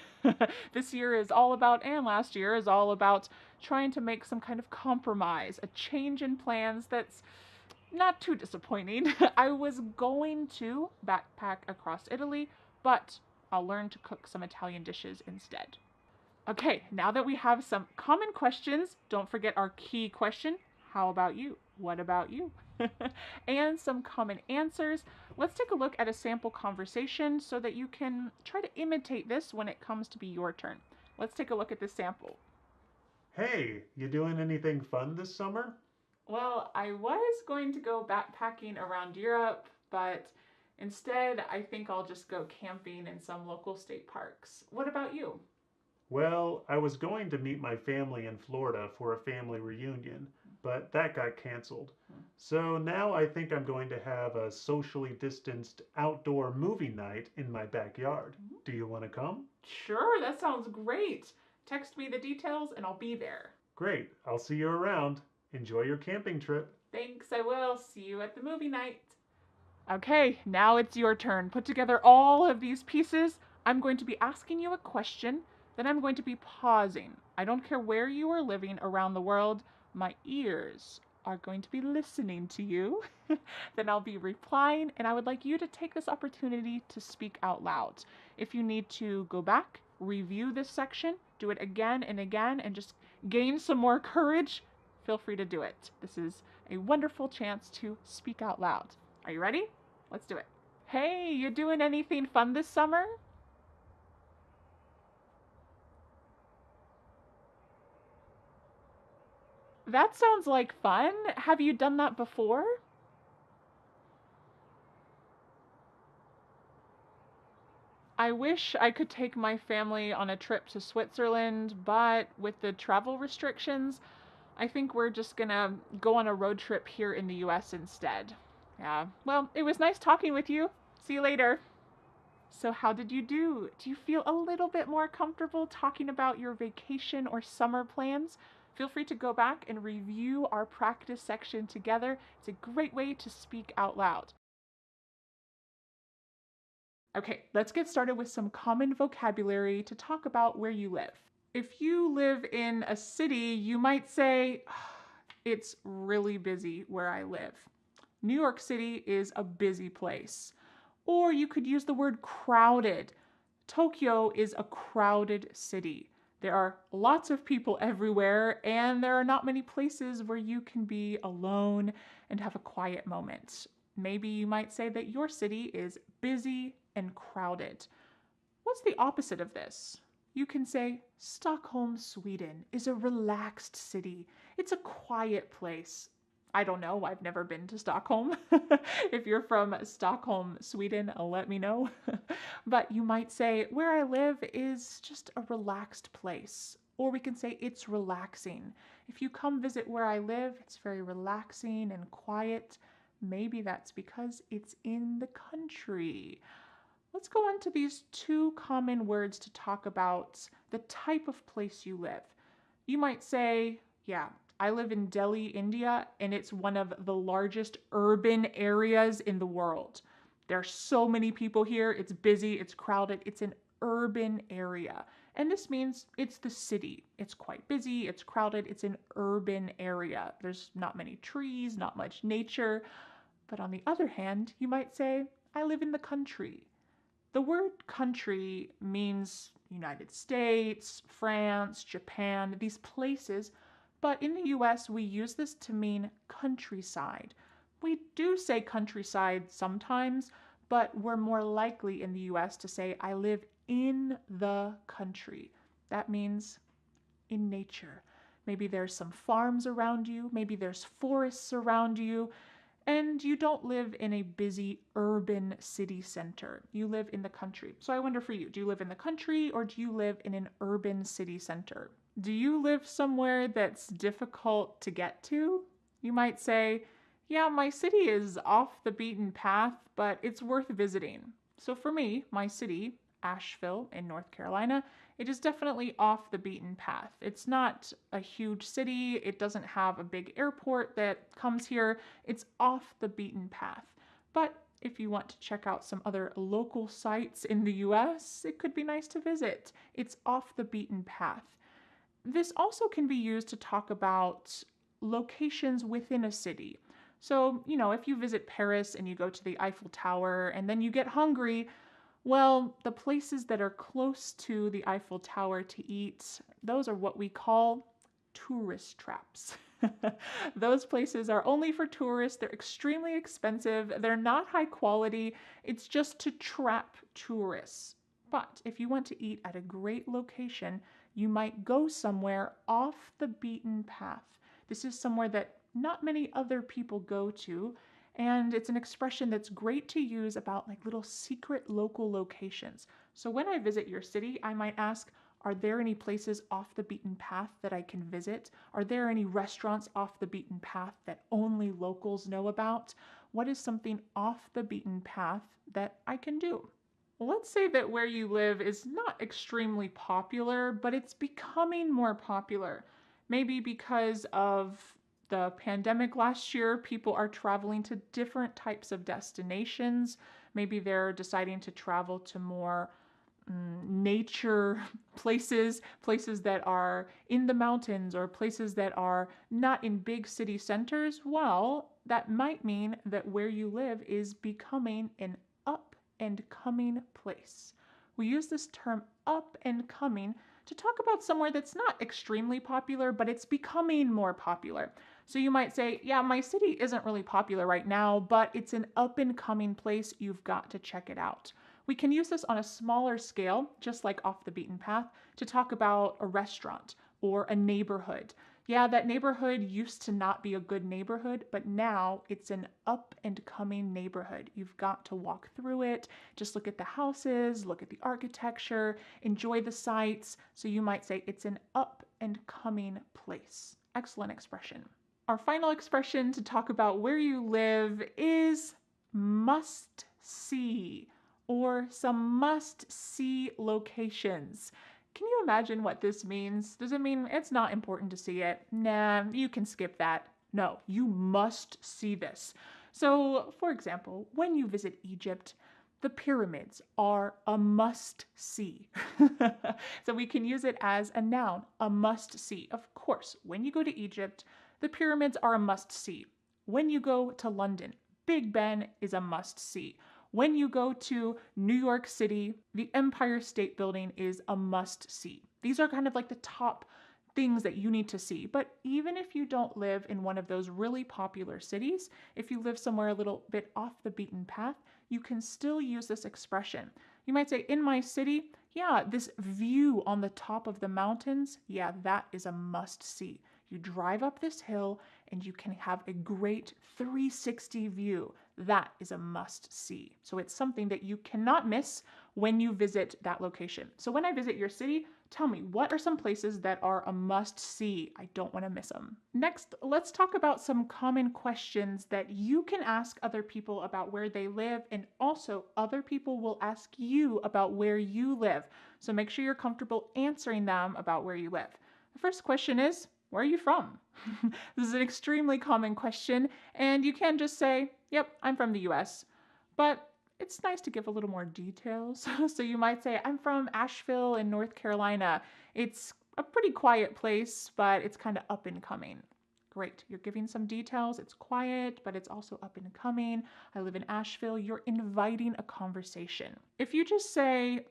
This year is all about, and last year is all about trying to make some kind of compromise, a change in plans that's not too disappointing. I was going to backpack across Italy, but I'll learn to cook some Italian dishes instead. Okay, now that we have some common questions, don't forget our key question. How about you? What about you? And some common answers. Let's take a look at a sample conversation so that you can try to imitate this when it comes to be your turn. Let's take a look at this sample. Hey, you doing anything fun this summer? Well, I was going to go backpacking around Europe, but instead I think I'll just go camping in some local state parks. What about you? Well, I was going to meet my family in Florida for a family reunion, but that got canceled. So now I think I'm going to have a socially distanced outdoor movie night in my backyard. Do you want to come? Sure, that sounds great. Text me the details and I'll be there. Great, I'll see you around. Enjoy your camping trip. Thanks, I will. See you at the movie night. Okay, now it's your turn. Put together all of these pieces. I'm going to be asking you a question, then I'm going to be pausing. I don't care where you are living around the world, my ears are going to be listening to you. Then I'll be replying, and I would like you to take this opportunity to speak out loud. If you need to go back, review this section, do it again and again, and just gain some more courage, feel free to do it. This is a wonderful chance to speak out loud. Are you ready? Let's do it. Hey, you doing anything fun this summer? That sounds like fun. Have you done that before? I wish I could take my family on a trip to Switzerland, but with the travel restrictions, I think we're just gonna go on a road trip here in the US instead. Yeah, well, it was nice talking with you. See you later. So, how did you do? Do you feel a little bit more comfortable talking about your vacation or summer plans? Feel free to go back and review our practice section together. It's a great way to speak out loud. Okay, let's get started with some common vocabulary to talk about where you live. If you live in a city, you might say, it's really busy where I live. New York City is a busy place. Or you could use the word crowded. Tokyo is a crowded city. There are lots of people everywhere, and there are not many places where you can be alone and have a quiet moment. Maybe you might say that your city is busy and crowded. What's the opposite of this? You can say Stockholm, Sweden is a relaxed city. It's a quiet place. I don't know, I've never been to Stockholm. If you're from Stockholm, Sweden, let me know. But you might say, where I live is just a relaxed place. Or we can say, it's relaxing. If you come visit where I live, it's very relaxing and quiet. Maybe that's because it's in the country. Let's go on to these two common words to talk about the type of place you live. You might say, yeah, I live in Delhi, India, and it's one of the largest urban areas in the world. There are so many people here. It's busy, it's crowded, it's an urban area. And this means it's the city. It's quite busy, it's crowded, it's an urban area. There's not many trees, not much nature. But on the other hand, you might say, I live in the country. The word country means United States, France, Japan, these places, but in the US we use this to mean countryside. We do say countryside sometimes, but we're more likely in the US to say I live in the country. That means in nature. Maybe there's some farms around you, maybe there's forests around you, and you don't live in a busy urban city center. You live in the country. So I wonder for you, do you live in the country or do you live in an urban city center? Do you live somewhere that's difficult to get to? You might say, yeah, my city is off the beaten path, but it's worth visiting. So for me, my city, Asheville in North Carolina, it is definitely off the beaten path. It's not a huge city. It doesn't have a big airport that comes here. It's off the beaten path. But if you want to check out some other local sites in the US, it could be nice to visit. It's off the beaten path. This also can be used to talk about locations within a city. So, if you visit Paris and you go to the Eiffel Tower and then you get hungry, well, the places that are close to the Eiffel Tower to eat, those are what we call tourist traps. Those places are only for tourists. They're extremely expensive. They're not high quality. It's just to trap tourists. But if you want to eat at a great location, you might go somewhere off the beaten path. This is somewhere that not many other people go to. And it's an expression that's great to use about like little secret local locations. So when I visit your city, I might ask, are there any places off the beaten path that I can visit? Are there any restaurants off the beaten path that only locals know about? What is something off the beaten path that I can do? Well, let's say that where you live is not extremely popular, but it's becoming more popular. Maybe because of the pandemic last year, people are traveling to different types of destinations. Maybe they're deciding to travel to more nature places, places that are in the mountains or places that are not in big city centers. Well, that might mean that where you live is becoming an up and coming place. We use this term up and coming to talk about somewhere that's not extremely popular, but it's becoming more popular. So you might say, yeah, my city isn't really popular right now, but it's an up and coming place. You've got to check it out. We can use this on a smaller scale, just like off the beaten path, to talk about a restaurant or a neighborhood. Yeah, that neighborhood used to not be a good neighborhood, but now it's an up and coming neighborhood. You've got to walk through it, just look at the houses, look at the architecture, enjoy the sights. So you might say it's an up and coming place. Excellent expression. Our final expression to talk about where you live is must see, or some must see locations. Can you imagine what this means? Does it mean it's not important to see it? Nah, you can skip that. No, you must see this. So, for example, when you visit Egypt, the pyramids are a must see. So we can use it as a noun, a must see. Of course, when you go to Egypt, the pyramids are a must see. When you go to London, Big Ben is a must see. When you go to New York City, the Empire State Building is a must see. These are kind of like the top things that you need to see. But even if you don't live in one of those really popular cities, if you live somewhere a little bit off the beaten path, you can still use this expression. You might say, in my city, yeah, this view on the top of the mountains, yeah, that is a must see. You drive up this hill and you can have a great 360 view. That is a must see. So it's something that you cannot miss when you visit that location. So when I visit your city, tell me, what are some places that are a must see? I don't want to miss them. Next, let's talk about some common questions that you can ask other people about where they live, and also other people will ask you about where you live. So make sure you're comfortable answering them about where you live. The first question is, where are you from? This is an extremely common question, and you can just say, yep, I'm from the US. But it's nice to give a little more details. So you might say, I'm from Asheville in North Carolina. It's a pretty quiet place, but it's kind of up and coming. Great, you're giving some details. It's quiet, but it's also up and coming. I live in Asheville. You're inviting a conversation. If you just say,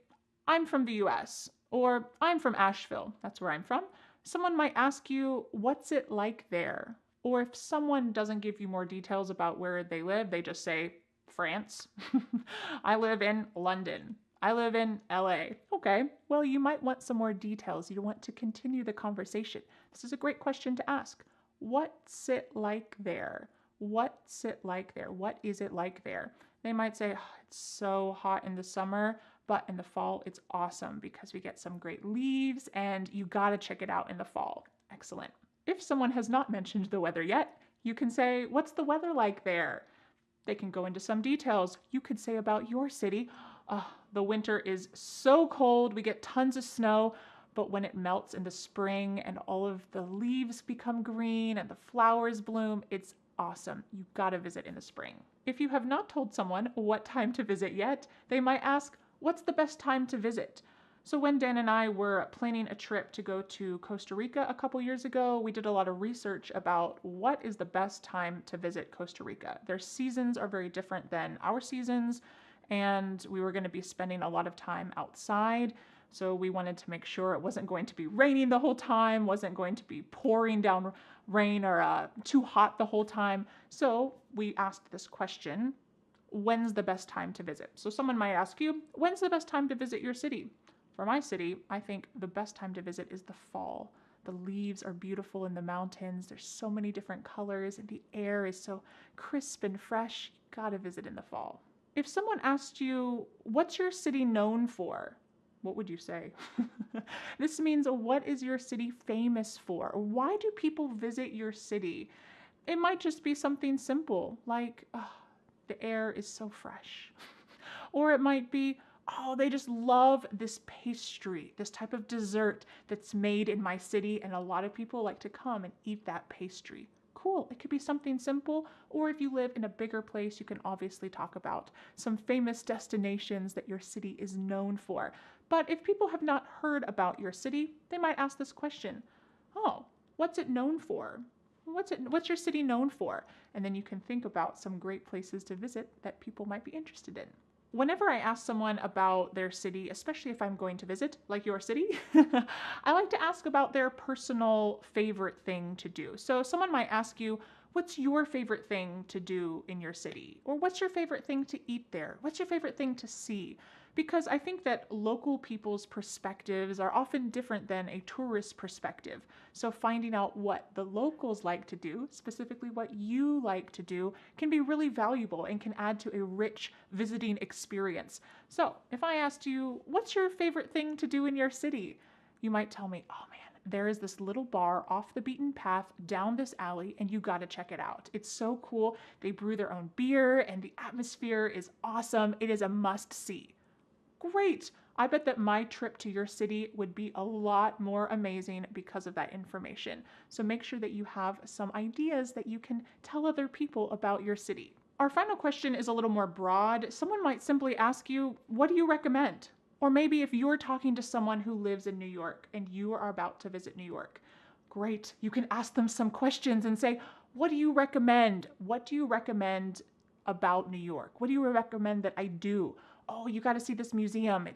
I'm from the US, or I'm from Asheville, that's where I'm from, someone might ask you, what's it like there? Or if someone doesn't give you more details about where they live, they just say, France. I live in London. I live in LA. Okay, well, you might want some more details. You want to continue the conversation. This is a great question to ask. What's it like there? What's it like there? What is it like there? They might say, oh, it's so hot in the summer, but in the fall, it's awesome because we get some great leaves and you gotta check it out in the fall. Excellent. If someone has not mentioned the weather yet, you can say, what's the weather like there? They can go into some details. You could say about your city, oh, the winter is so cold, we get tons of snow, but when it melts in the spring and all of the leaves become green and the flowers bloom, it's awesome. You've got to visit in the spring. If you have not told someone what time to visit yet, they might ask, what's the best time to visit? So when Dan and I were planning a trip to go to Costa Rica a couple years ago, we did a lot of research about what is the best time to visit Costa Rica. Their seasons are very different than our seasons, and we were going to be spending a lot of time outside. So we wanted to make sure it wasn't going to be raining the whole time, wasn't going to be pouring down rain or too hot the whole time. So we asked this question, when's the best time to visit? So someone might ask you, when's the best time to visit your city? For my city, I think the best time to visit is the fall. The leaves are beautiful in the mountains. There's so many different colors and the air is so crisp and fresh. You gotta visit in the fall. If someone asked you, what's your city known for? What would you say? This means, what is your city famous for? Why do people visit your city? It might just be something simple, like, oh, the air is so fresh. Or it might be, oh, they just love this pastry, this type of dessert that's made in my city, and a lot of people like to come and eat that pastry. Cool. It could be something simple, or if you live in a bigger place, you can obviously talk about some famous destinations that your city is known for. But if people have not heard about your city, they might ask this question, oh, what's it known for? What's your city known for? And then you can think about some great places to visit that people might be interested in. Whenever I ask someone about their city, especially if I'm going to visit, like your city, I like to ask about their personal favorite thing to do. So someone might ask you, what's your favorite thing to do in your city? Or what's your favorite thing to eat there? What's your favorite thing to see? because I think that local people's perspectives are often different than a tourist perspective. So finding out what the locals like to do, specifically what you like to do, can be really valuable and can add to a rich visiting experience. So if I asked you, what's your favorite thing to do in your city? You might tell me, oh man, there is this little bar off the beaten path down this alley, and you got to check it out. It's so cool. They brew their own beer, and the atmosphere is awesome. It is a must see. Great. I bet that my trip to your city would be a lot more amazing because of that information. So make sure that you have some ideas that you can tell other people about your city. Our final question is a little more broad. Someone might simply ask you, what do you recommend? Or maybe if you're talking to someone who lives in New York and you are about to visit New York, great. You can ask them some questions and say, what do you recommend? What do you recommend about New York? What do you recommend that I do? Oh, you got to see this museum.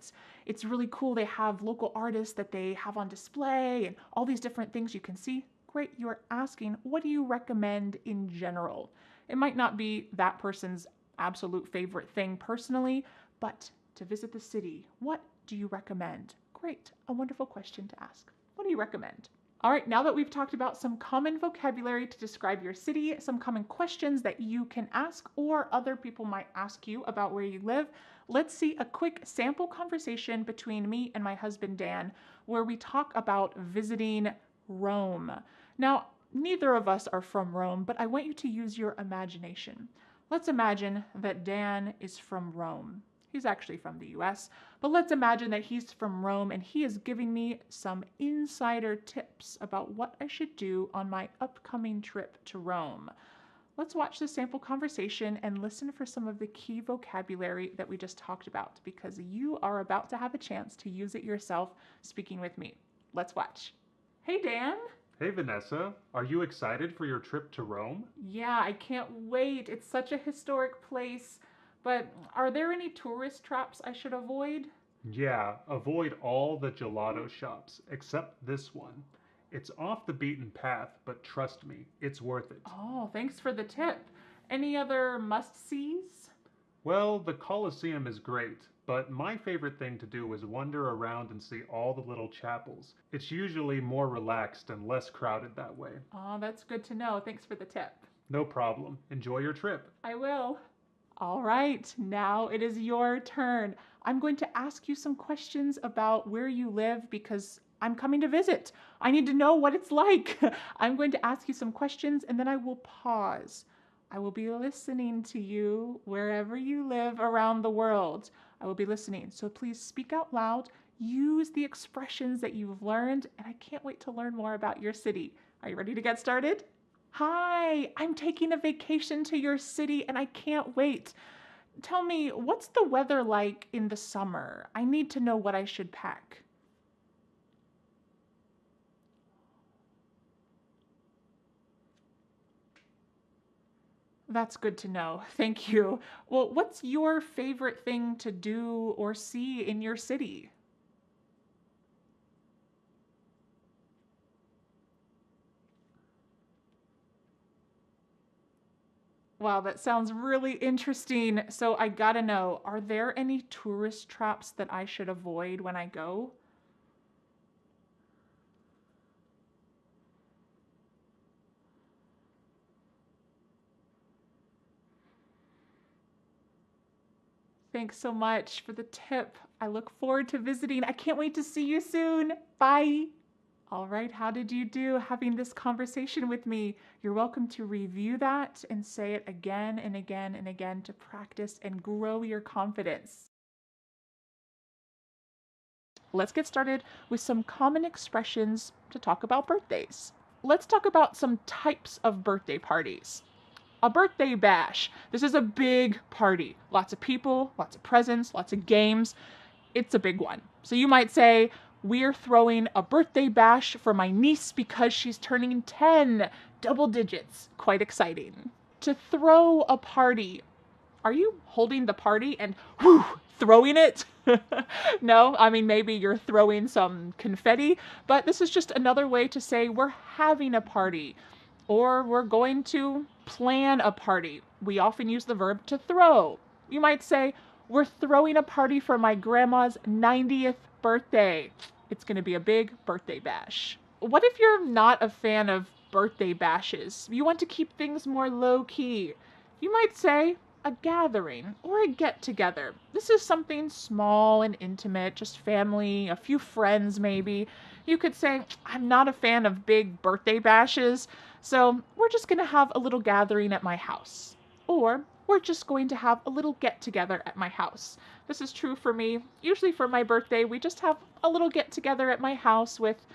It's really cool. They have local artists that they have on display and all these different things you can see. Great. You're asking, what do you recommend in general? It might not be that person's absolute favorite thing personally, but to visit the city, what do you recommend? Great. A wonderful question to ask. What do you recommend? All right, now that we've talked about some common vocabulary to describe your city, some common questions that you can ask or other people might ask you about where you live, let's see a quick sample conversation between me and my husband Dan, where we talk about visiting Rome. Now, neither of us are from Rome, but I want you to use your imagination. Let's imagine that Dan is from Rome. He's actually from the US, but let's imagine that he's from Rome and he is giving me some insider tips about what I should do on my upcoming trip to Rome. Let's watch the sample conversation and listen for some of the key vocabulary that we just talked about, because you are about to have a chance to use it yourself speaking with me. Let's watch. Hey, Dan. Hey Vanessa, are you excited for your trip to Rome? Yeah, I can't wait. It's such a historic place. But are there any tourist traps I should avoid? Yeah, avoid all the gelato shops, except this one. It's off the beaten path, but trust me, it's worth it. Oh, thanks for the tip. Any other must-sees? Well, the Colosseum is great, but my favorite thing to do is wander around and see all the little chapels. It's usually more relaxed and less crowded that way. Oh, that's good to know. Thanks for the tip. No problem. Enjoy your trip. I will. All right, now it is your turn. I'm going to ask you some questions about where you live because I'm coming to visit. I need to know what it's like. I'm going to ask you some questions and then I will pause. I will be listening to you wherever you live around the world. I will be listening. So please speak out loud. Use the expressions that you've learned, and I can't wait to learn more about your city. Are you ready to get started? Hi, I'm taking a vacation to your city and I can't wait. Tell me, what's the weather like in the summer? I need to know what I should pack. That's good to know. Thank you. Well, what's your favorite thing to do or see in your city? Wow, that sounds really interesting. So I gotta know, are there any tourist traps that I should avoid when I go? Thanks so much for the tip. I look forward to visiting. I can't wait to see you soon. Bye. All right, how did you do having this conversation with me? You're welcome to review that and say it again and again and again to practice and grow your confidence. Let's get started with some common expressions to talk about birthdays. Let's talk about some types of birthday parties. A birthday bash. This is a big party. Lots of people, lots of presents, lots of games. It's a big one. So you might say, we're throwing a birthday bash for my niece because she's turning 10, double digits. Quite exciting. To throw a party. Are you holding the party and whoo, throwing it? No, I mean, maybe you're throwing some confetti, but this is just another way to say we're having a party or we're going to plan a party. We often use the verb to throw. You might say, We're throwing a party for my grandma's 90th birthday. It's going to be a big birthday bash. What if you're not a fan of birthday bashes? You want to keep things more low key. You might say a gathering or a get together. This is something small and intimate, just family, a few friends maybe. You could say, I'm not a fan of big birthday bashes, so we're just going to have a little gathering at my house. Or we're just going to have a little get together at my house. This is true for me. Usually for my birthday, we just have a little get together at my house with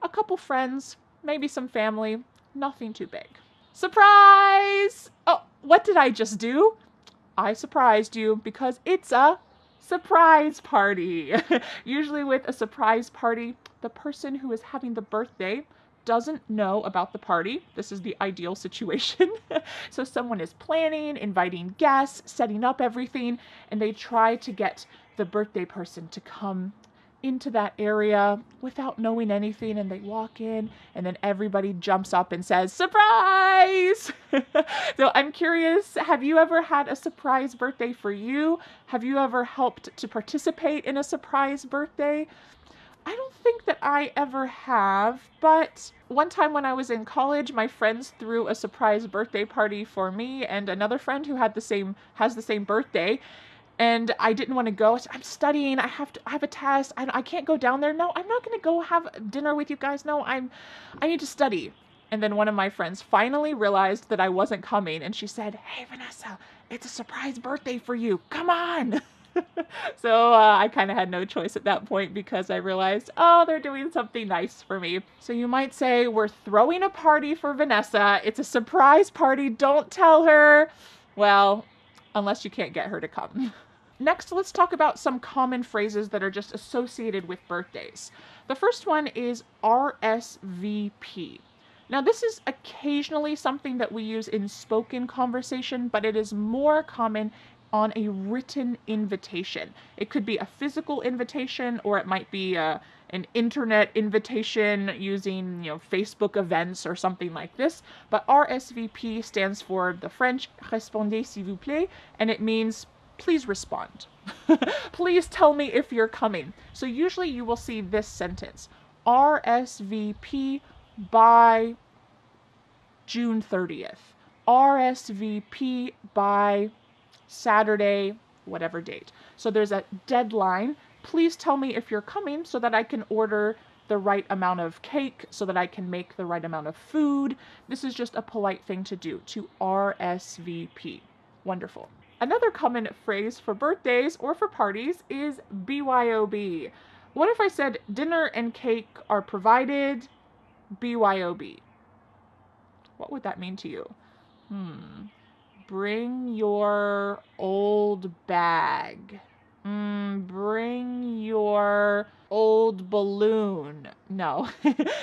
a couple friends, maybe some family, nothing too big. Surprise! Oh, what did I just do? I surprised you because it's a surprise party. Usually with a surprise party, the person who is having the birthday doesn't know about the party. This is the ideal situation. So someone is planning, inviting guests, setting up everything, and they try to get the birthday person to come into that area without knowing anything, and they walk in and then everybody jumps up and says, surprise! So I'm curious, have you ever had a surprise birthday for you? Have you ever helped to participate in a surprise birthday? I don't think that I ever have, but one time when I was in college, my friends threw a surprise birthday party for me and another friend who has the same birthday. And I didn't want to go. I said, I'm studying. I have a test. I can't go down there. No, I'm not going to go have dinner with you guys. No, I need to study. And then one of my friends finally realized that I wasn't coming. And she said, hey, Vanessa, it's a surprise birthday for you. Come on. So I kind of had no choice at that point because I realized, oh, they're doing something nice for me. So you might say, we're throwing a party for Vanessa. It's a surprise party. Don't tell her. Well, unless you can't get her to come. Next, let's talk about some common phrases that are just associated with birthdays. The first one is RSVP. Now, this is occasionally something that we use in spoken conversation, but it is more common on a written invitation. It could be a physical invitation, or it might be an internet invitation using, Facebook events or something like this. But RSVP stands for the French "Répondez s'il vous plaît," and it means please respond. Please tell me if you're coming. So usually you will see this sentence: RSVP by June 30th. RSVP by Saturday, whatever date. So there's a deadline. Please tell me if you're coming so that I can order the right amount of cake, so that I can make the right amount of food. This is just a polite thing to do, to RSVP. Wonderful. Another common phrase for birthdays or for parties is BYOB. What if I said dinner and cake are provided, BYOB? What would that mean to you? Bring your old bag. Bring your old balloon. No,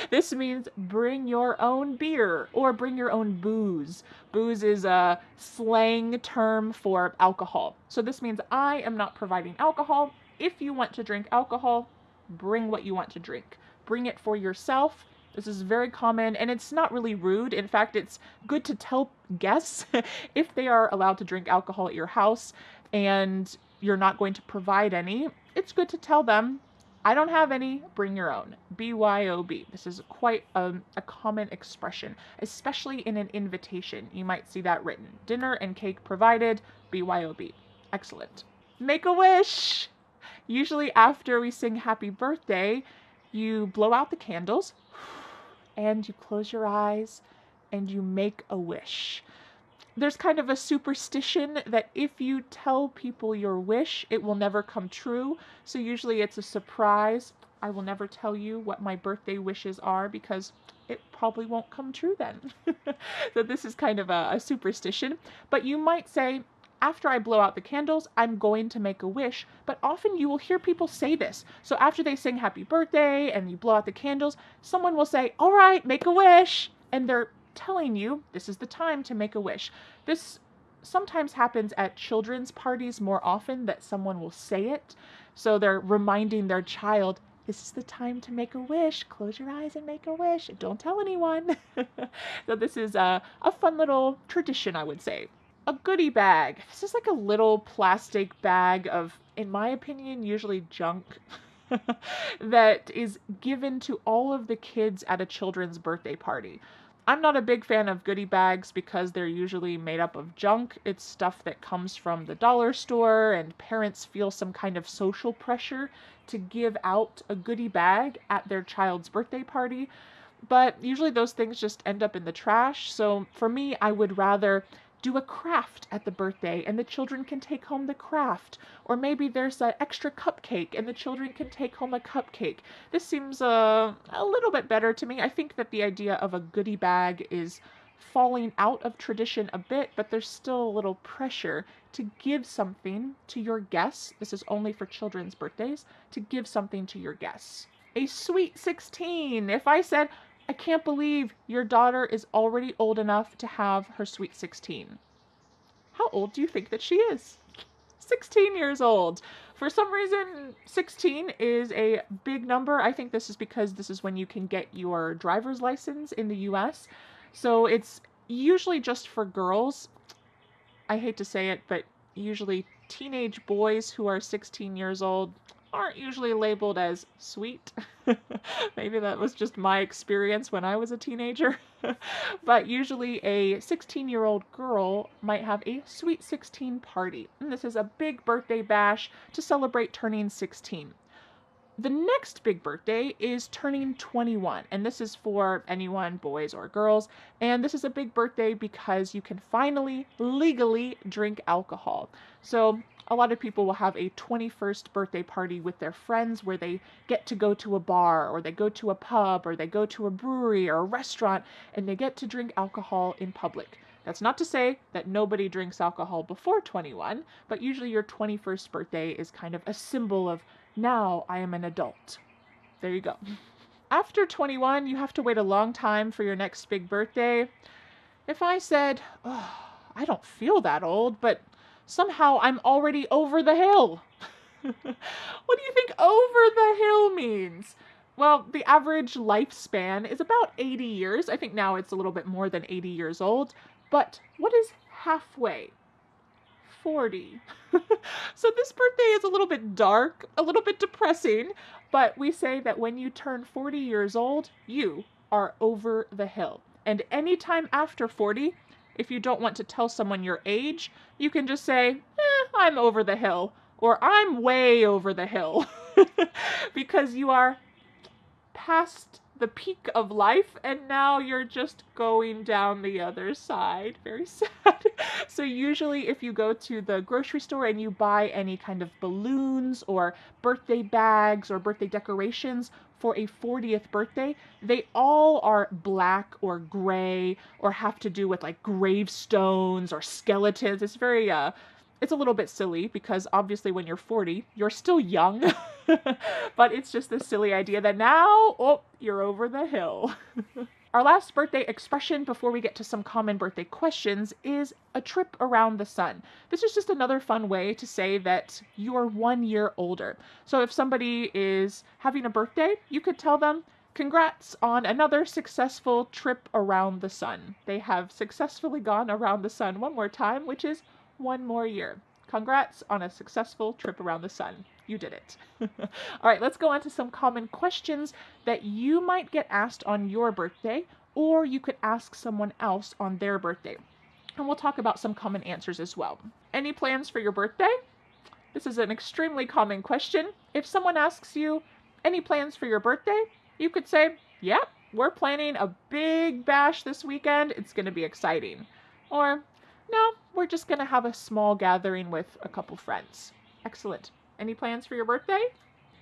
this means bring your own beer or bring your own booze. Booze is a slang term for alcohol. So this means I am not providing alcohol. If you want to drink alcohol, bring what you want to drink. Bring it for yourself. This is very common, and it's not really rude. In fact, it's good to tell guests if they are allowed to drink alcohol at your house and you're not going to provide any. It's good to tell them, I don't have any, bring your own. BYOB. This is quite a common expression, especially in an invitation. You might see that written. Dinner and cake provided, BYOB. Excellent. Make a wish. Usually after we sing happy birthday, you blow out the candles and you close your eyes and you make a wish. There's kind of a superstition that if you tell people your wish, it will never come true. So usually it's a surprise. I will never tell you what my birthday wishes are because it probably won't come true then. So this is kind of a superstition. But you might say, after I blow out the candles, I'm going to make a wish. But often you will hear people say this. So after they sing happy birthday and you blow out the candles, someone will say, all right, make a wish. And they're telling you this is the time to make a wish. This sometimes happens at children's parties more often, that someone will say it. So they're reminding their child, this is the time to make a wish. Close your eyes and make a wish. Don't tell anyone. So this is a fun little tradition, I would say. a goodie bag. This is like a little plastic bag of, in my opinion, usually junk that is given to all of the kids at a children's birthday party. I'm not a big fan of goodie bags because they're usually made up of junk. It's stuff that comes from the dollar store, and parents feel some kind of social pressure to give out a goodie bag at their child's birthday party. But usually those things just end up in the trash. So for me, I would rather do a craft at the birthday and the children can take home the craft. Or maybe there's an extra cupcake and the children can take home a cupcake. This seems a little bit better to me. I think that the idea of a goodie bag is falling out of tradition a bit, but there's still a little pressure to give something to your guests. This is only for children's birthdays, to give something to your guests. A sweet 16. If I said, I can't believe your daughter is already old enough to have her sweet 16. How old do you think that she is? 16 years old. For some reason, 16 is a big number. I think this is because this is when you can get your driver's license in the US. So it's usually just for girls. I hate to say it, but usually teenage boys who are 16 years old aren't usually labeled as sweet. Maybe that was just my experience when I was a teenager. But usually a 16-year-old girl might have a sweet 16 party. And this is a big birthday bash to celebrate turning 16. The next big birthday is turning 21, and this is for anyone, boys or girls, and this is a big birthday because you can finally legally drink alcohol. So a lot of people will have a 21st birthday party with their friends where they get to go to a bar, or they go to a pub, or they go to a brewery or a restaurant, and they get to drink alcohol in public. That's not to say that nobody drinks alcohol before 21, but usually your 21st birthday is kind of a symbol of, now I am an adult. There you go. After 21, you have to wait a long time for your next big birthday. If I said, oh, I don't feel that old, but somehow I'm already over the hill. What do you think over the hill means? Well, the average lifespan is about 80 years. I think now it's a little bit more than 80 years old. But what is halfway? 40. So this birthday is a little bit dark, a little bit depressing, but we say that when you turn 40 years old, you are over the hill. And anytime after 40, if you don't want to tell someone your age, you can just say, I'm over the hill, or I'm way over the hill, because you are past the peak of life and now you're just going down the other side. Very sad. So usually if you go to the grocery store and you buy any kind of balloons or birthday bags or birthday decorations for a 40th birthday, they all are black or gray or have to do with like gravestones or skeletons. It's very it's a little bit silly because obviously when you're 40, you're still young, but it's just this silly idea that now, oh, you're over the hill. Our last birthday expression before we get to some common birthday questions is a trip around the sun. This is just another fun way to say that you're 1 year older. So if somebody is having a birthday, you could tell them, congrats on another successful trip around the sun. They have successfully gone around the sun one more time, which is 1 more year. Congrats on a successful trip around the sun. You did it. All right, let's go on to some common questions that you might get asked on your birthday, or you could ask someone else on their birthday. And we'll talk about some common answers as well. Any plans for your birthday? This is an extremely common question. If someone asks you, any plans for your birthday? You could say, yeah, we're planning a big bash this weekend. It's going to be exciting. Or, no, we're just going to have a small gathering with a couple friends. Excellent. Any plans for your birthday?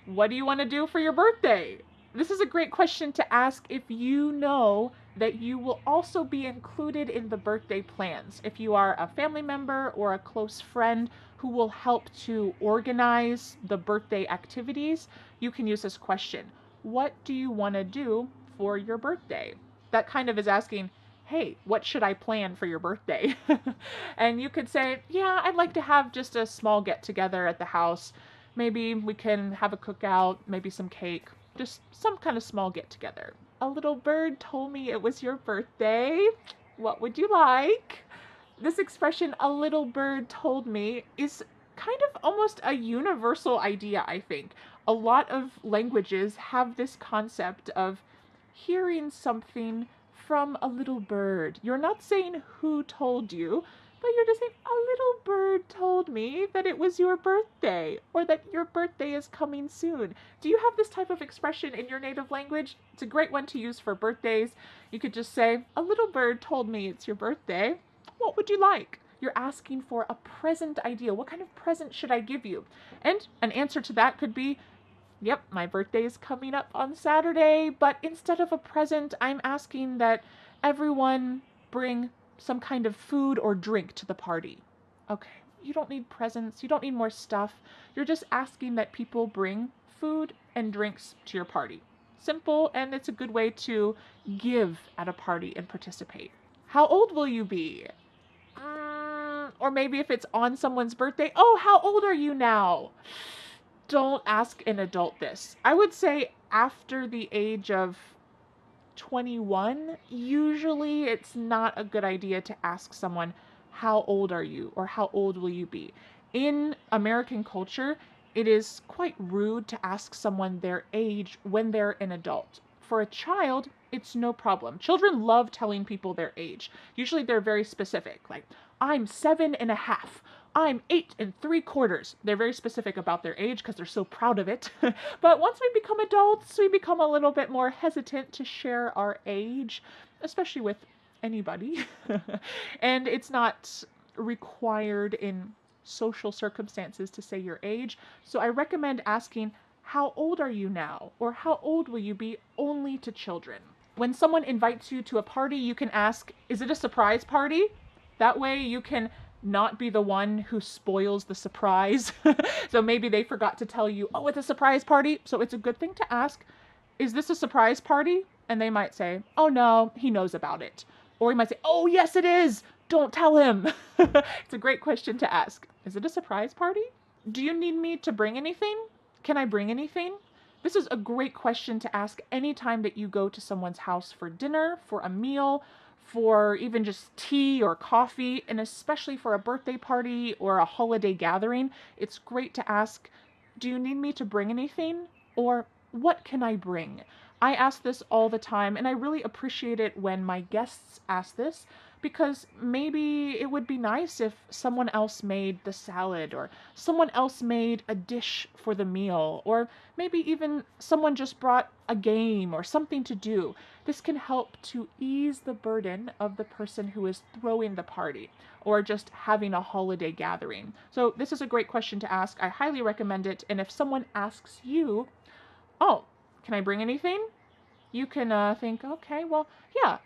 What do you want to do for your birthday? This is a great question to ask if you know that you will also be included in the birthday plans. If you are a family member or a close friend who will help to organize the birthday activities, you can use this question. What do you want to do for your birthday? That kind of is asking, hey, what should I plan for your birthday? And you could say, yeah, I'd like to have just a small get together at the house. Maybe we can have a cookout, maybe some cake, just some kind of small get together. A little bird told me it was your birthday. What would you like? This expression, a little bird told me, is kind of almost a universal idea, I think. A lot of languages have this concept of hearing something from a little bird. You're not saying who told you, but you're just saying, a little bird told me that it was your birthday or that your birthday is coming soon. Do you have this type of expression in your native language? It's a great one to use for birthdays. You could just say, a little bird told me it's your birthday. What would you like? You're asking for a present idea. What kind of present should I give you? And an answer to that could be, yep, my birthday is coming up on Saturday, but instead of a present, I'm asking that everyone bring some kind of food or drink to the party. Okay, you don't need presents, you don't need more stuff. You're just asking that people bring food and drinks to your party. Simple, and it's a good way to give at a party and participate. How old will you be? Or maybe if it's on someone's birthday, oh, how old are you now? Don't ask an adult this. I would say after the age of 21, usually it's not a good idea to ask someone, how old are you? Or how old will you be? In American culture, it is quite rude to ask someone their age when they're an adult. For a child, it's no problem. Children love telling people their age. Usually they're very specific, like, I'm 7.5. I'm 8.75. They're very specific about their age because they're so proud of it. But once we become adults, we become a little bit more hesitant to share our age, especially with anybody. And it's not required in social circumstances to say your age. So I recommend asking, how old are you now? Or how old will you be, only to children. When someone invites you to a party, you can ask, is it a surprise party? That way you can not be the one who spoils the surprise. So maybe they forgot to tell you, oh, it's a surprise party. So it's a good thing to ask, is this a surprise party? And they might say, oh no, he knows about it. Or he might say, oh yes it is, don't tell him. It's a great question to ask. Is it a surprise party? Do you need me to bring anything? Can I bring anything? This is a great question to ask anytime that you go to someone's house for dinner, for a meal, for even just tea or coffee, and especially for a birthday party or a holiday gathering. It's great to ask, do you need me to bring anything? Or what can I bring? I ask this all the time, and I really appreciate it when my guests ask this, because maybe it would be nice if someone else made the salad, or someone else made a dish for the meal, or maybe even someone just brought a game or something to do. This can help to ease the burden of the person who is throwing the party or just having a holiday gathering. So this is a great question to ask. I highly recommend it. And if someone asks you, oh, can I bring anything? You can think, okay, well, yeah,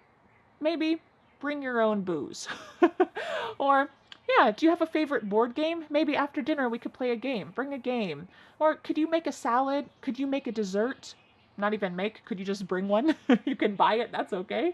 maybe bring your own booze. Or, yeah, do you have a favorite board game? Maybe after dinner we could play a game. Bring a game. Or could you make a salad? Could you make a dessert? Not even make, could you just bring one? You can buy it, that's okay.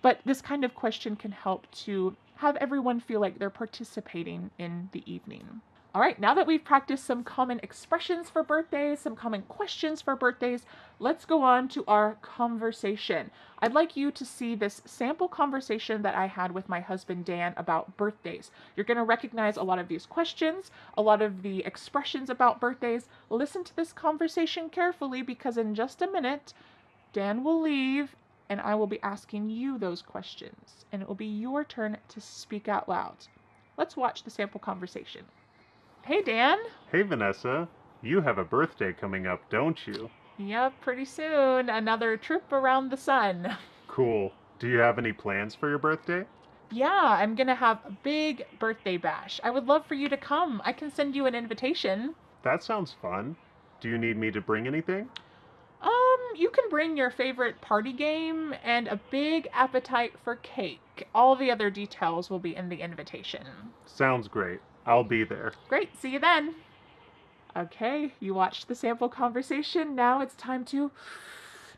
But this kind of question can help to have everyone feel like they're participating in the evening. All right, now that we've practiced some common expressions for birthdays, some common questions for birthdays, let's go on to our conversation. I'd like you to see this sample conversation that I had with my husband, Dan, about birthdays. You're going to recognize a lot of these questions, a lot of the expressions about birthdays. Listen to this conversation carefully, because in just a minute, Dan will leave and I will be asking you those questions, and it will be your turn to speak out loud. Let's watch the sample conversation. Hey, Dan. Hey, Vanessa. You have a birthday coming up, don't you? Yep, pretty soon. Another trip around the sun. Cool. Do you have any plans for your birthday? Yeah, I'm gonna have a big birthday bash. I would love for you to come. I can send you an invitation. That sounds fun. Do you need me to bring anything? You can bring your favorite party game and a big appetite for cake. All the other details will be in the invitation. Sounds great. I'll be there. Great, see you then. Okay, you watched the sample conversation. Now it's time to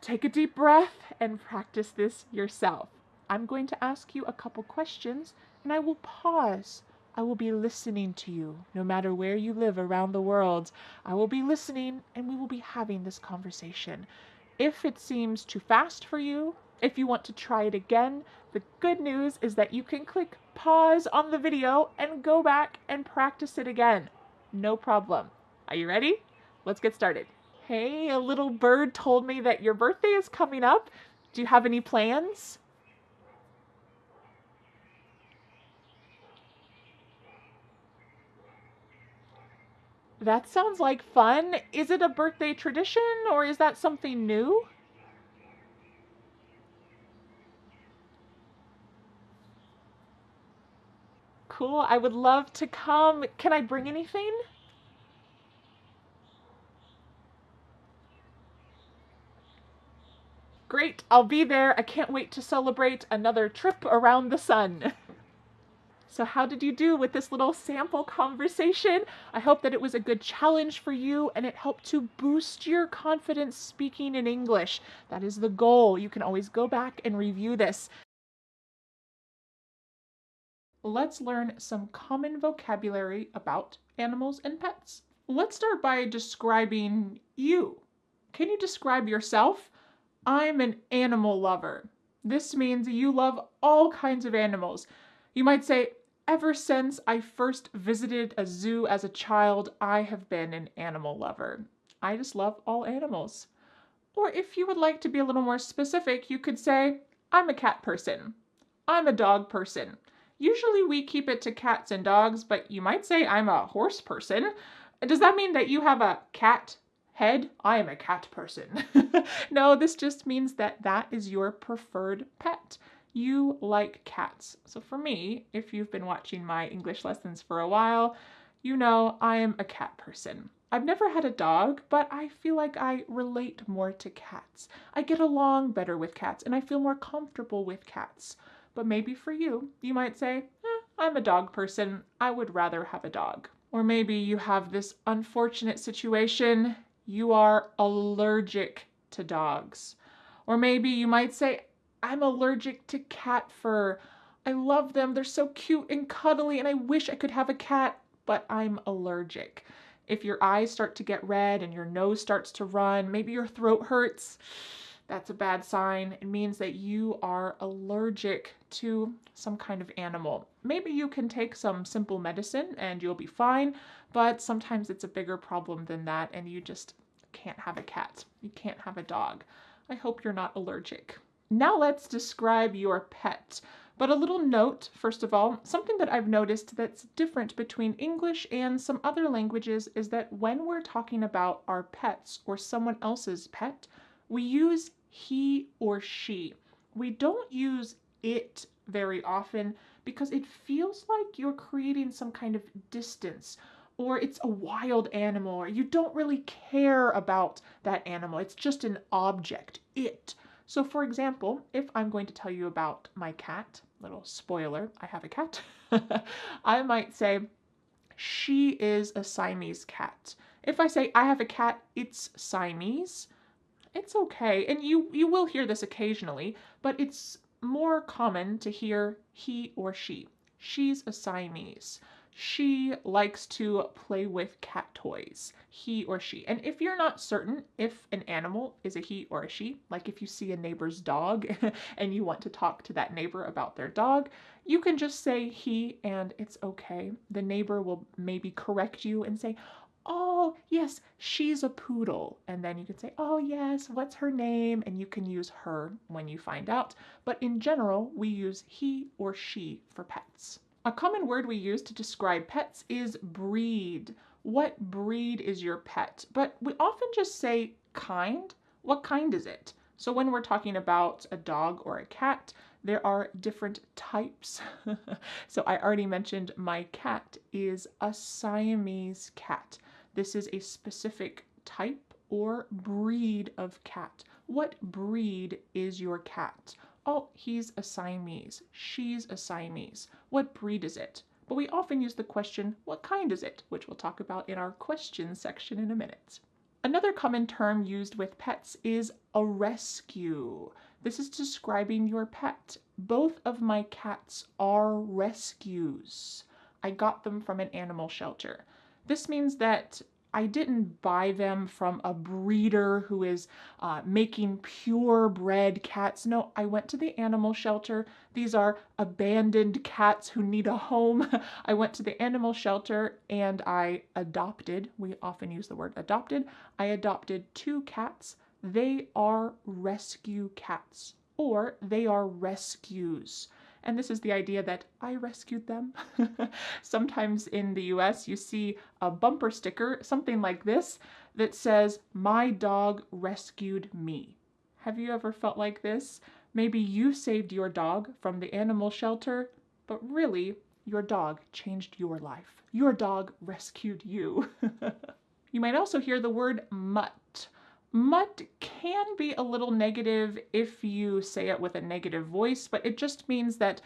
take a deep breath and practice this yourself. I'm going to ask you a couple questions, and I will pause. I will be listening to you, no matter where you live around the world. I will be listening, and we will be having this conversation. If it seems too fast for you, If you want to try it again, the good news is that you can click pause on the video and go back and practice it again. No problem. Are you ready? Let's get started. Hey, a little bird told me that your birthday is coming up. Do you have any plans? That sounds like fun. Is it a birthday tradition or is that something new? Cool, I would love to come. Can I bring anything? Great, I'll be there. I can't wait to celebrate another trip around the sun. So how did you do with this little sample conversation? I hope that it was a good challenge for you and it helped to boost your confidence speaking in English. That is the goal. You can always go back and review this. Let's learn some common vocabulary about animals and pets. Let's start by describing you. Can you describe yourself? I'm an animal lover. This means you love all kinds of animals. You might say, ever since I first visited a zoo as a child, I have been an animal lover. I just love all animals. Or if you would like to be a little more specific, you could say, I'm a cat person. I'm a dog person. Usually we keep it to cats and dogs, but you might say I'm a horse person. Does that mean that you have a cat head? I am a cat person. No, this just means that that is your preferred pet. You like cats. So for me, if you've been watching my English lessons for a while, you know I am a cat person. I've never had a dog, but I feel like I relate more to cats. I get along better with cats and I feel more comfortable with cats. But maybe for you, you might say, I'm a dog person. I would rather have a dog. Or maybe you have this unfortunate situation. You are allergic to dogs. Or maybe you might say, I'm allergic to cat fur. I love them. They're so cute and cuddly and I wish I could have a cat, but I'm allergic. If your eyes start to get red and your nose starts to run, maybe your throat hurts, that's a bad sign. It means that you are allergic to some kind of animal. Maybe you can take some simple medicine and you'll be fine, but sometimes it's a bigger problem than that and you just can't have a cat. You can't have a dog. I hope you're not allergic. Now let's describe your pet. But a little note, first of all, something that I've noticed that's different between English and some other languages is that when we're talking about our pets or someone else's pet, we use he or she. We don't use it very often because it feels like you're creating some kind of distance or it's a wild animal or you don't really care about that animal. It's just an object, it. So for example, if I'm going to tell you about my cat, little spoiler, I have a cat, I might say, she is a Siamese cat. If I say I have a cat, it's Siamese, it's okay. And you will hear this occasionally, but it's more common to hear he or she. She's a Siamese. She likes to play with cat toys, he or she. And if you're not certain if an animal is a he or a she, like if you see a neighbor's dog and you want to talk to that neighbor about their dog, you can just say he and it's okay. The neighbor will maybe correct you and say, oh, yes, she's a poodle. And then you can say, oh, yes, what's her name? And you can use her when you find out. But in general, we use he or she for pets. A common word we use to describe pets is breed. What breed is your pet? But we often just say kind. What kind is it? So when we're talking about a dog or a cat, there are different types. So I already mentioned my cat is a Siamese cat. This is a specific type or breed of cat. What breed is your cat? Oh, he's a Siamese. She's a Siamese. What breed is it? But we often use the question, what kind is it? Which we'll talk about in our questions section in a minute. Another common term used with pets is a rescue. This is describing your pet. Both of my cats are rescues. I got them from an animal shelter. This means that I didn't buy them from a breeder who is making purebred cats. No, I went to the animal shelter. These are abandoned cats who need a home. I went to the animal shelter and I adopted, we often use the word adopted, I adopted 2 cats. They are rescue cats, or they are rescues. And this is the idea that I rescued them. Sometimes in the US, you see a bumper sticker, something like this, that says, "My dog rescued me." Have you ever felt like this? Maybe you saved your dog from the animal shelter, but really, your dog changed your life. Your dog rescued you. You might also hear the word mutt. Mutt can be a little negative if you say it with a negative voice, but it just means that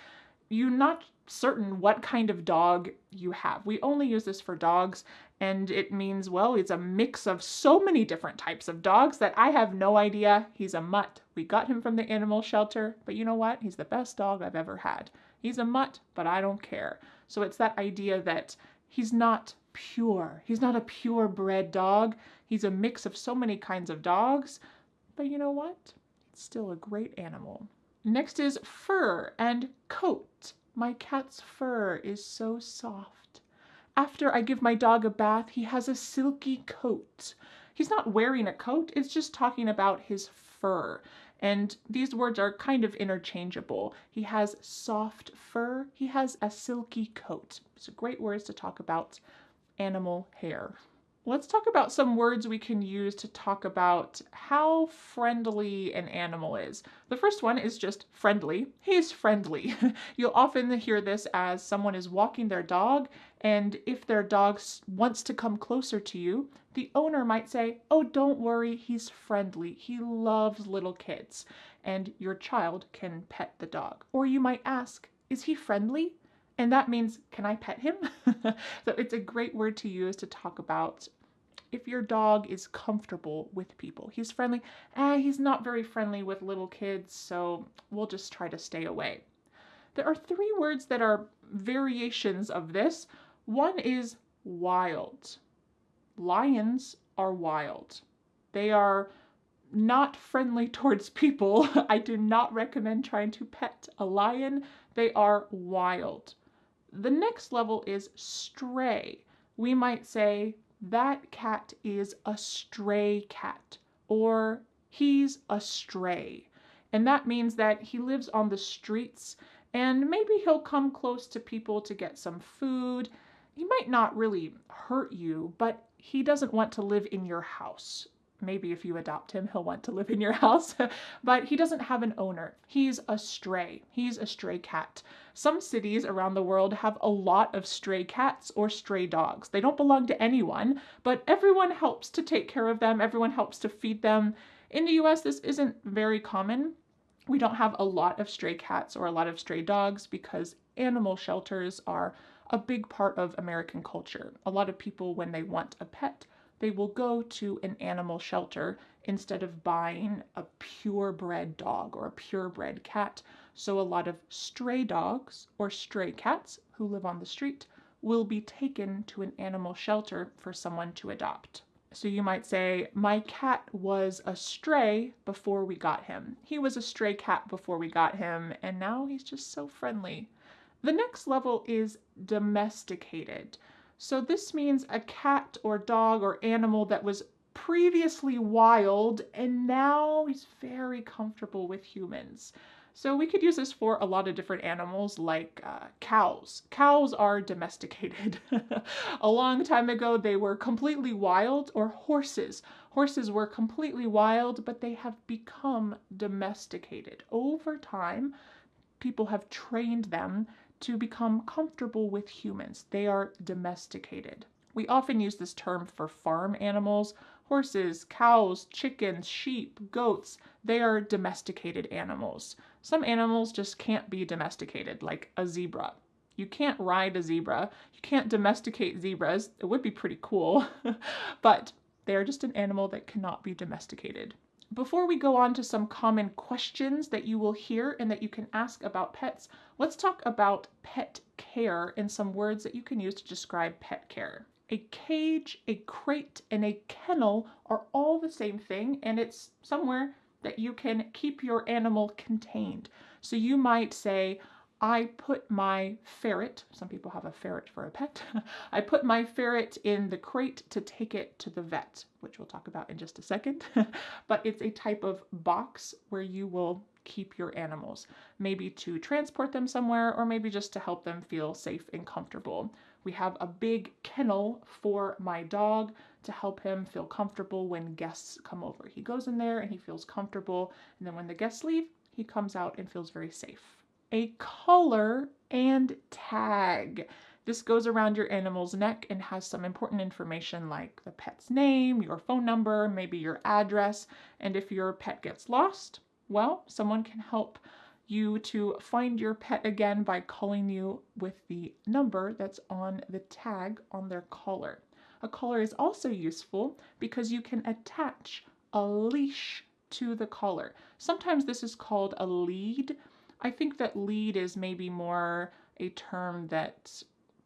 you're not certain what kind of dog you have. We only use this for dogs, and it means, well, it's a mix of so many different types of dogs that I have no idea. He's a mutt. We got him from the animal shelter, but you know what? He's the best dog I've ever had. He's a mutt, but I don't care. So it's that idea that he's not pure. He's not a purebred dog. He's a mix of so many kinds of dogs, but you know what? It's still a great animal. Next is fur and coat. My cat's fur is so soft. After I give my dog a bath, he has a silky coat. He's not wearing a coat, it's just talking about his fur. And these words are kind of interchangeable. He has soft fur, he has a silky coat. So great words to talk about animal hair. Let's talk about some words we can use to talk about how friendly an animal is. The first one is just friendly. He's friendly. You'll often hear this as someone is walking their dog, and if their dog wants to come closer to you, the owner might say, "Oh, don't worry, he's friendly. He loves little kids." And your child can pet the dog. Or you might ask, "Is he friendly?" And that means, can I pet him? So it's a great word to use to talk about if your dog is comfortable with people. He's friendly. He's not very friendly with little kids, so we'll just try to stay away. There are 3 words that are variations of this. One is wild. Lions are wild. They are not friendly towards people. I do not recommend trying to pet a lion. They are wild. The next level is stray. We might say, that cat is a stray cat, or he's a stray. And that means that he lives on the streets, and maybe he'll come close to people to get some food. He might not really hurt you, but he doesn't want to live in your house. Maybe if you adopt him, he'll want to live in your house, but he doesn't have an owner. He's a stray. He's a stray cat. Some cities around the world have a lot of stray cats or stray dogs. They don't belong to anyone, but everyone helps to take care of them. Everyone helps to feed them. In the US, this isn't very common. We don't have a lot of stray cats or a lot of stray dogs because animal shelters are a big part of American culture. A lot of people, when they want a pet, they will go to an animal shelter instead of buying a purebred dog or a purebred cat. So a lot of stray dogs or stray cats who live on the street will be taken to an animal shelter for someone to adopt. So you might say, my cat was a stray before we got him. He was a stray cat before we got him, and now he's just so friendly. The next level is domesticated. So this means a cat or dog or animal that was previously wild and now is very comfortable with humans. So we could use this for a lot of different animals like cows. Cows are domesticated. A long time ago they were completely wild, or horses. Horses were completely wild, but they have become domesticated. Over time, people have trained them to become comfortable with humans. They are domesticated. We often use this term for farm animals. Horses, cows, chickens, sheep, goats, they are domesticated animals. Some animals just can't be domesticated, like a zebra. You can't ride a zebra. You can't domesticate zebras. It would be pretty cool, but they're just an animal that cannot be domesticated. Before we go on to some common questions that you will hear and that you can ask about pets, let's talk about pet care and some words that you can use to describe pet care. A cage, a crate, and a kennel are all the same thing, and it's somewhere that you can keep your animal contained. So you might say, I put my ferret, some people have a ferret for a pet, I put my ferret in the crate to take it to the vet, which we'll talk about in just a second. But it's a type of box where you will keep your animals, maybe to transport them somewhere or maybe just to help them feel safe and comfortable. We have a big kennel for my dog to help him feel comfortable when guests come over. He goes in there and he feels comfortable, and then when the guests leave, he comes out and feels very safe. A collar and tag. This goes around your animal's neck and has some important information like the pet's name, your phone number, maybe your address, and if your pet gets lost, well, someone can help you to find your pet again by calling you with the number that's on the tag on their collar. A collar is also useful because you can attach a leash to the collar. Sometimes this is called a lead. I think that lead is maybe more a term that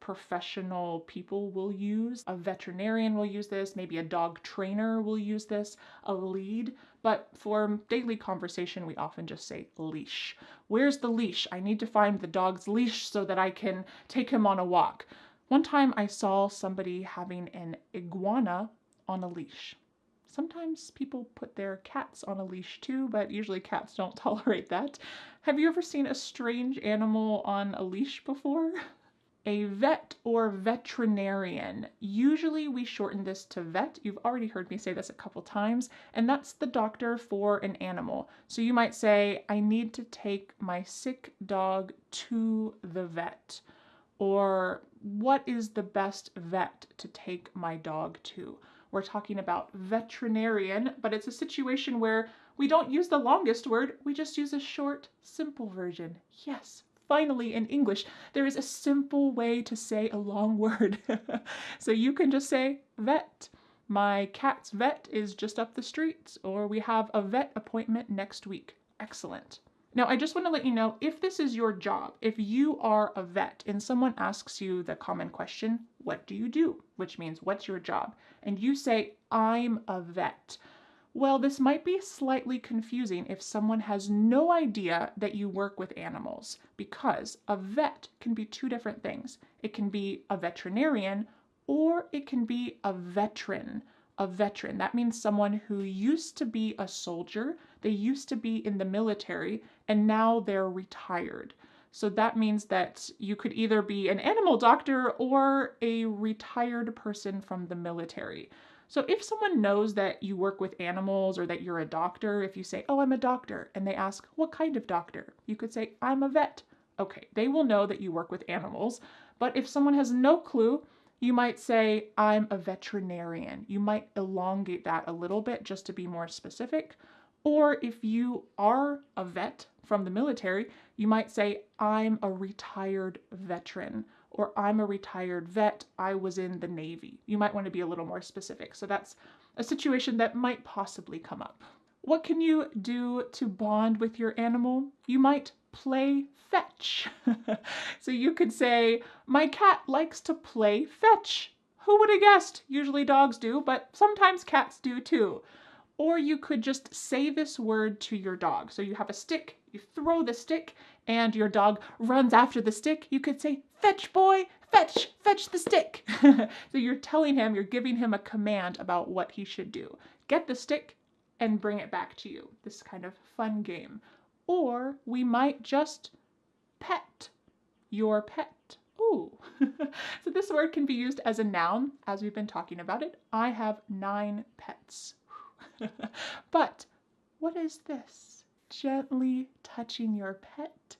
professional people will use. A veterinarian will use this, maybe a dog trainer will use this, a lead. But for daily conversation, we often just say leash. Where's the leash? I need to find the dog's leash so that I can take him on a walk. One time I saw somebody having an iguana on a leash. Sometimes people put their cats on a leash too, but usually cats don't tolerate that. Have you ever seen a strange animal on a leash before? A vet or veterinarian. Usually we shorten this to vet. You've already heard me say this a couple times, and that's the doctor for an animal. So you might say, I need to take my sick dog to the vet. Or what is the best vet to take my dog to? We're talking about veterinarian, but it's a situation where we don't use the longest word, we just use a short, simple version. Yes, finally in English, there is a simple way to say a long word. So you can just say vet. My cat's vet is just up the street, or we have a vet appointment next week. Excellent. Now, I just want to let you know, if this is your job, if you are a vet and someone asks you the common question, what do you do? Which means, what's your job? And you say, I'm a vet. Well, this might be slightly confusing if someone has no idea that you work with animals, because a vet can be two different things. It can be a veterinarian or it can be a veteran. A veteran, that means someone who used to be a soldier, they used to be in the military, and now they're retired. So that means that you could either be an animal doctor or a retired person from the military. So if someone knows that you work with animals or that you're a doctor, if you say, oh, I'm a doctor, and they ask, what kind of doctor? You could say, I'm a vet. Okay, they will know that you work with animals. But if someone has no clue, you might say, I'm a veterinarian. You might elongate that a little bit just to be more specific. Or if you are a vet from the military, you might say, I'm a retired veteran, or I'm a retired vet, I was in the Navy. You might want to be a little more specific. So that's a situation that might possibly come up. What can you do to bond with your animal? You might play fetch. So you could say, my cat likes to play fetch. Who would have guessed? Usually dogs do, but sometimes cats do too. Or you could just say this word to your dog. So you have a stick, you throw the stick, and your dog runs after the stick. You could say, fetch boy, fetch, fetch the stick. So you're telling him, you're giving him a command about what he should do. Get the stick and bring it back to you. This kind of fun game. Or we might just pet your pet. Ooh. So this word can be used as a noun, as we've been talking about it. I have 9 pets. But what is this? Gently touching your pet.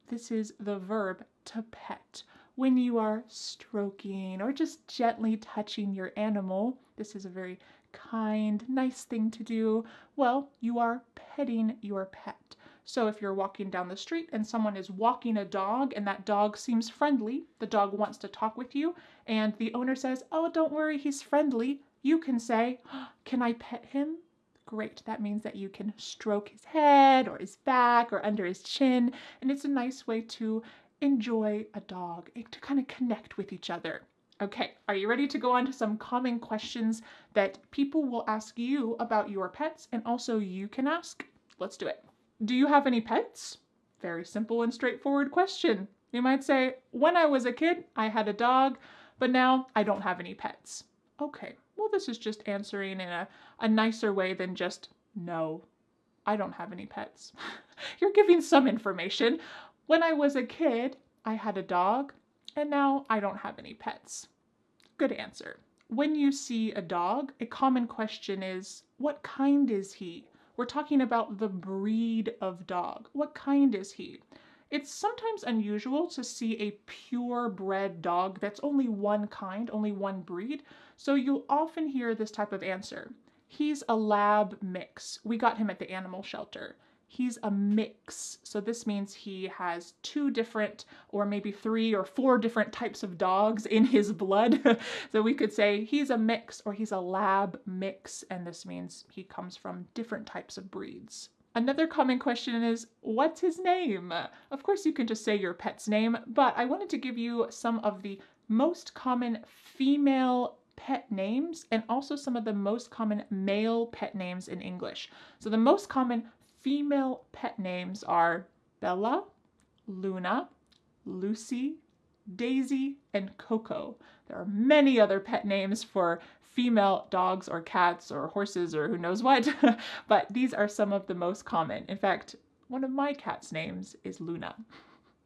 This is the verb to pet. When you are stroking or just gently touching your animal, this is a very kind, nice thing to do. Well, you are petting your pet. So if you're walking down the street and someone is walking a dog and that dog seems friendly, the dog wants to talk with you, and the owner says, oh, don't worry, he's friendly, you can say, can I pet him? Great, that means that you can stroke his head or his back or under his chin, and it's a nice way to enjoy a dog, to kind of connect with each other. Okay, are you ready to go on to some common questions that people will ask you about your pets and also you can ask? Let's do it. Do you have any pets? Very simple and straightforward question. You might say, when I was a kid, I had a dog, but now I don't have any pets. Okay, well, this is just answering in a nicer way than just, no, I don't have any pets. You're giving some information. When I was a kid, I had a dog, and now I don't have any pets. Good answer. When you see a dog, a common question is, what kind is he? We're talking about the breed of dog. What kind is he? It's sometimes unusual to see a purebred dog that's only one kind, only one breed, so you'll often hear this type of answer. He's a lab mix. We got him at the animal shelter. He's a mix. So this means he has 2 different, or maybe 3 or 4 different types of dogs in his blood. So we could say he's a mix or he's a lab mix, and this means he comes from different types of breeds. Another common question is, what's his name? Of course, you can just say your pet's name, but I wanted to give you some of the most common female pet names and also some of the most common male pet names in English. So the most common female pet names are Bella, Luna, Lucy, Daisy, and Coco. There are many other pet names for female dogs or cats or horses or who knows what, but these are some of the most common. In fact, one of my cat's names is Luna.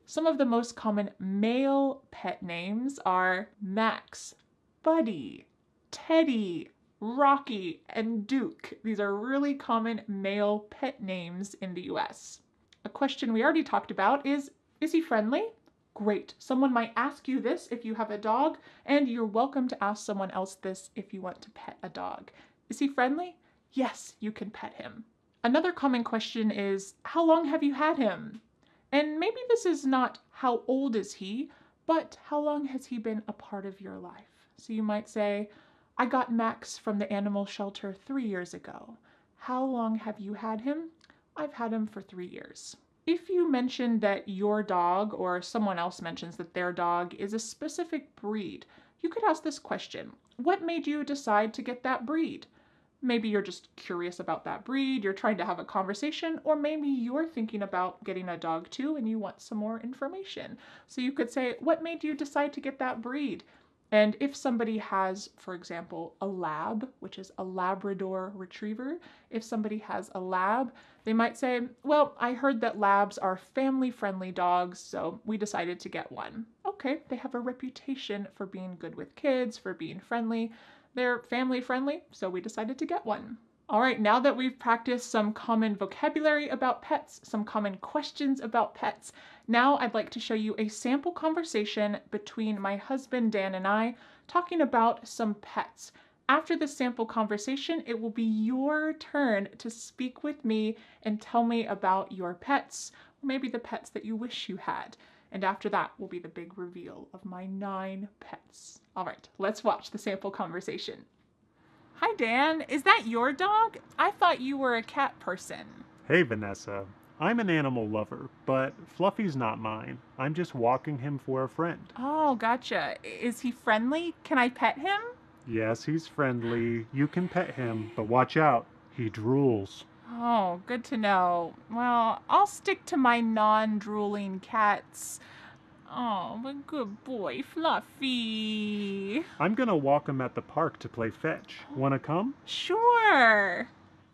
Some of the most common male pet names are Max, Buddy, Teddy, Rocky, and Duke. These are really common male pet names in the US. A question we already talked about is he friendly? Great. Someone might ask you this if you have a dog, and you're welcome to ask someone else this if you want to pet a dog. Is he friendly? Yes, you can pet him. Another common question is, how long have you had him? And maybe this is not how old is he, but how long has he been a part of your life? So you might say, I got Max from the animal shelter 3 years ago. How long have you had him? I've had him for 3 years. If you mention that your dog or someone else mentions that their dog is a specific breed, you could ask this question. What made you decide to get that breed? Maybe you're just curious about that breed, you're trying to have a conversation, or maybe you're thinking about getting a dog too and you want some more information. So you could say, what made you decide to get that breed? And if somebody has, for example, a lab, which is a Labrador retriever, if somebody has a lab, they might say, well, I heard that labs are family-friendly dogs, so we decided to get one. Okay, they have a reputation for being good with kids, for being friendly. They're family-friendly, so we decided to get one. All right, now that we've practiced some common vocabulary about pets, some common questions about pets, now I'd like to show you a sample conversation between my husband Dan and I talking about some pets. After this sample conversation, it will be your turn to speak with me and tell me about your pets, or maybe the pets that you wish you had. And after that will be the big reveal of my 9 pets. All right, let's watch the sample conversation. Hi, Dan. Is that your dog? I thought you were a cat person. Hey, Vanessa. I'm an animal lover, but Fluffy's not mine. I'm just walking him for a friend. Oh, gotcha. Is he friendly? Can I pet him? Yes, he's friendly. You can pet him, but watch out. He drools. Oh, good to know. Well, I'll stick to my non-drooling cats. Oh, but good boy, Fluffy. I'm gonna walk him at the park to play fetch. Wanna come? Sure.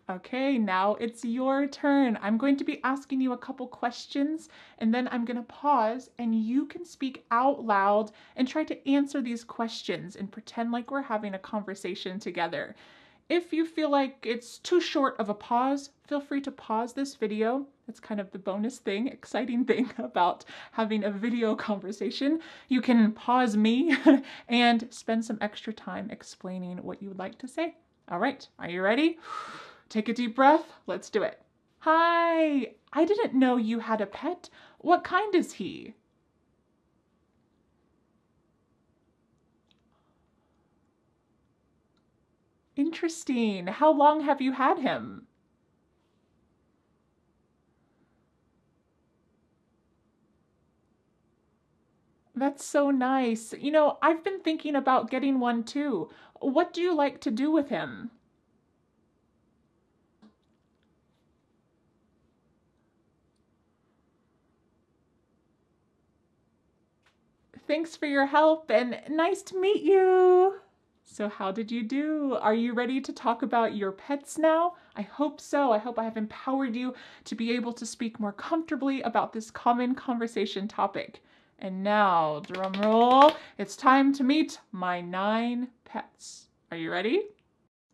Okay, now it's your turn. I'm going to be asking you a couple questions, and then I'm going to pause, and you can speak out loud and try to answer these questions and pretend like we're having a conversation together. If you feel like it's too short of a pause, feel free to pause this video. That's kind of the bonus thing, exciting thing about having a video conversation. You can pause me and spend some extra time explaining what you would like to say. All right, are you ready? Take a deep breath. Let's do it. Hi, I didn't know you had a pet. What kind is he? Interesting. How long have you had him? That's so nice. You know, I've been thinking about getting one too. What do you like to do with him? Thanks for your help and nice to meet you. So how did you do? Are you ready to talk about your pets now? I hope so. I hope I have empowered you to be able to speak more comfortably about this common conversation topic. And now, drum roll, it's time to meet my 9 pets. Are you ready?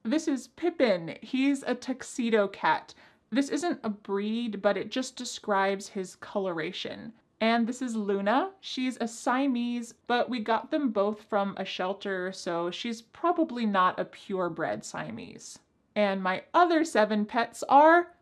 This is Pippin. He's a tuxedo cat. This isn't a breed, but it just describes his coloration. And this is Luna. She's a Siamese, but we got them both from a shelter, so she's probably not a purebred Siamese. And my other 7 pets are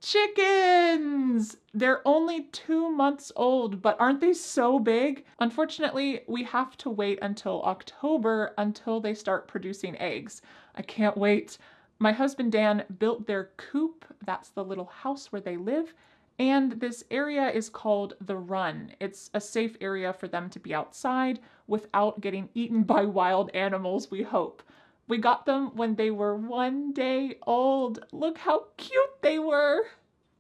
chickens! They're only 2 months old, but aren't they so big? Unfortunately, we have to wait until October until they start producing eggs. I can't wait. My husband Dan built their coop, that's the little house where they live, and this area is called the Run. It's a safe area for them to be outside without getting eaten by wild animals, we hope. We got them when they were 1 day old. Look how cute they were.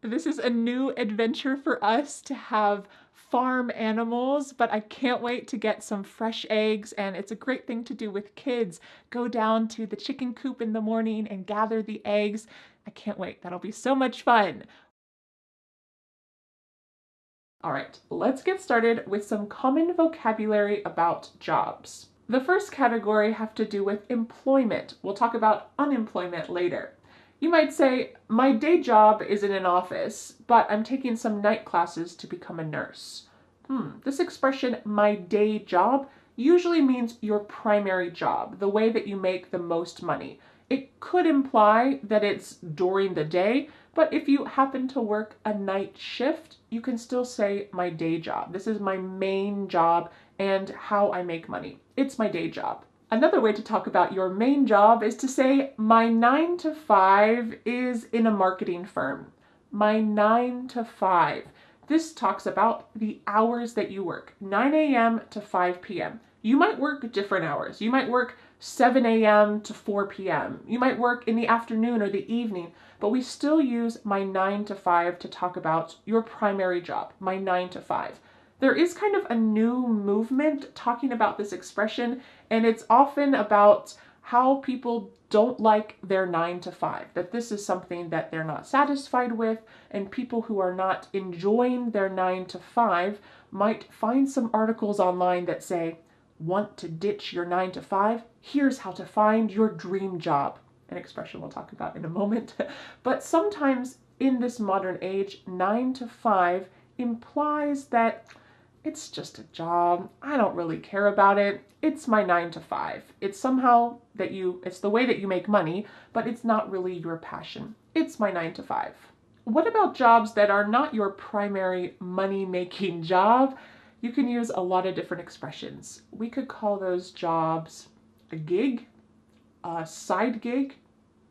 This is a new adventure for us to have farm animals, but I can't wait to get some fresh eggs, and it's a great thing to do with kids. Go down to the chicken coop in the morning and gather the eggs. I can't wait. That'll be so much fun. All right, let's get started with some common vocabulary about jobs. The first category have to do with employment. We'll talk about unemployment later. You might say, my day job is in an office, but I'm taking some night classes to become a nurse. This expression, my day job, usually means your primary job, the way that you make the most money. It could imply that it's during the day, but if you happen to work a night shift, you can still say my day job. This is my main job and how I make money. It's my day job. Another way to talk about your main job is to say my 9 to 5 is in a marketing firm. My 9 to 5. This talks about the hours that you work, 9 a.m. to 5 p.m. You might work different hours. You might work 7 a.m. to 4 p.m. You might work in the afternoon or the evening, but we still use my 9 to 5 to talk about your primary job, my 9 to 5. There is kind of a new movement talking about this expression, and it's often about how people don't like their 9 to 5, that this is something that they're not satisfied with, and people who are not enjoying their 9 to 5 might find some articles online that say, want to ditch your 9 to 5? Here's how to find your dream job. An expression we'll talk about in a moment. But sometimes in this modern age, 9 to 5 implies that it's just a job. I don't really care about it. It's my 9 to 5. It's somehow that it's the way that you make money, but it's not really your passion. It's my 9 to 5. What about jobs that are not your primary money-making job? You can use a lot of different expressions. We could call those jobs a gig, a side gig,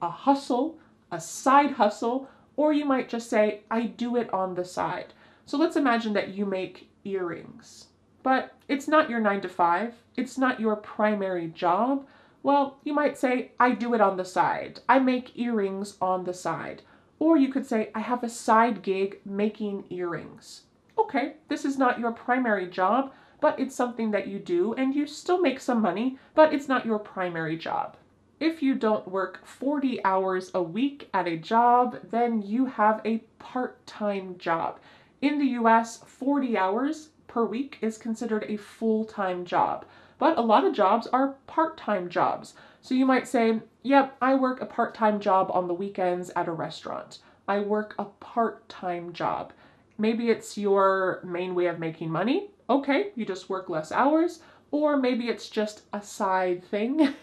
a hustle, a side hustle, or you might just say, I do it on the side. So let's imagine that you make earrings, but it's not your 9 to 5. It's not your primary job. Well, you might say, I do it on the side. I make earrings on the side. Or you could say, I have a side gig making earrings. Okay, this is not your primary job, but it's something that you do and you still make some money, but it's not your primary job. If you don't work 40 hours a week at a job, then you have a part-time job. In the US, 40 hours per week is considered a full-time job, but a lot of jobs are part-time jobs. So you might say, yep, I work a part-time job on the weekends at a restaurant. I work a part-time job. Maybe it's your main way of making money. Okay, you just work less hours. Or maybe it's just a side thing.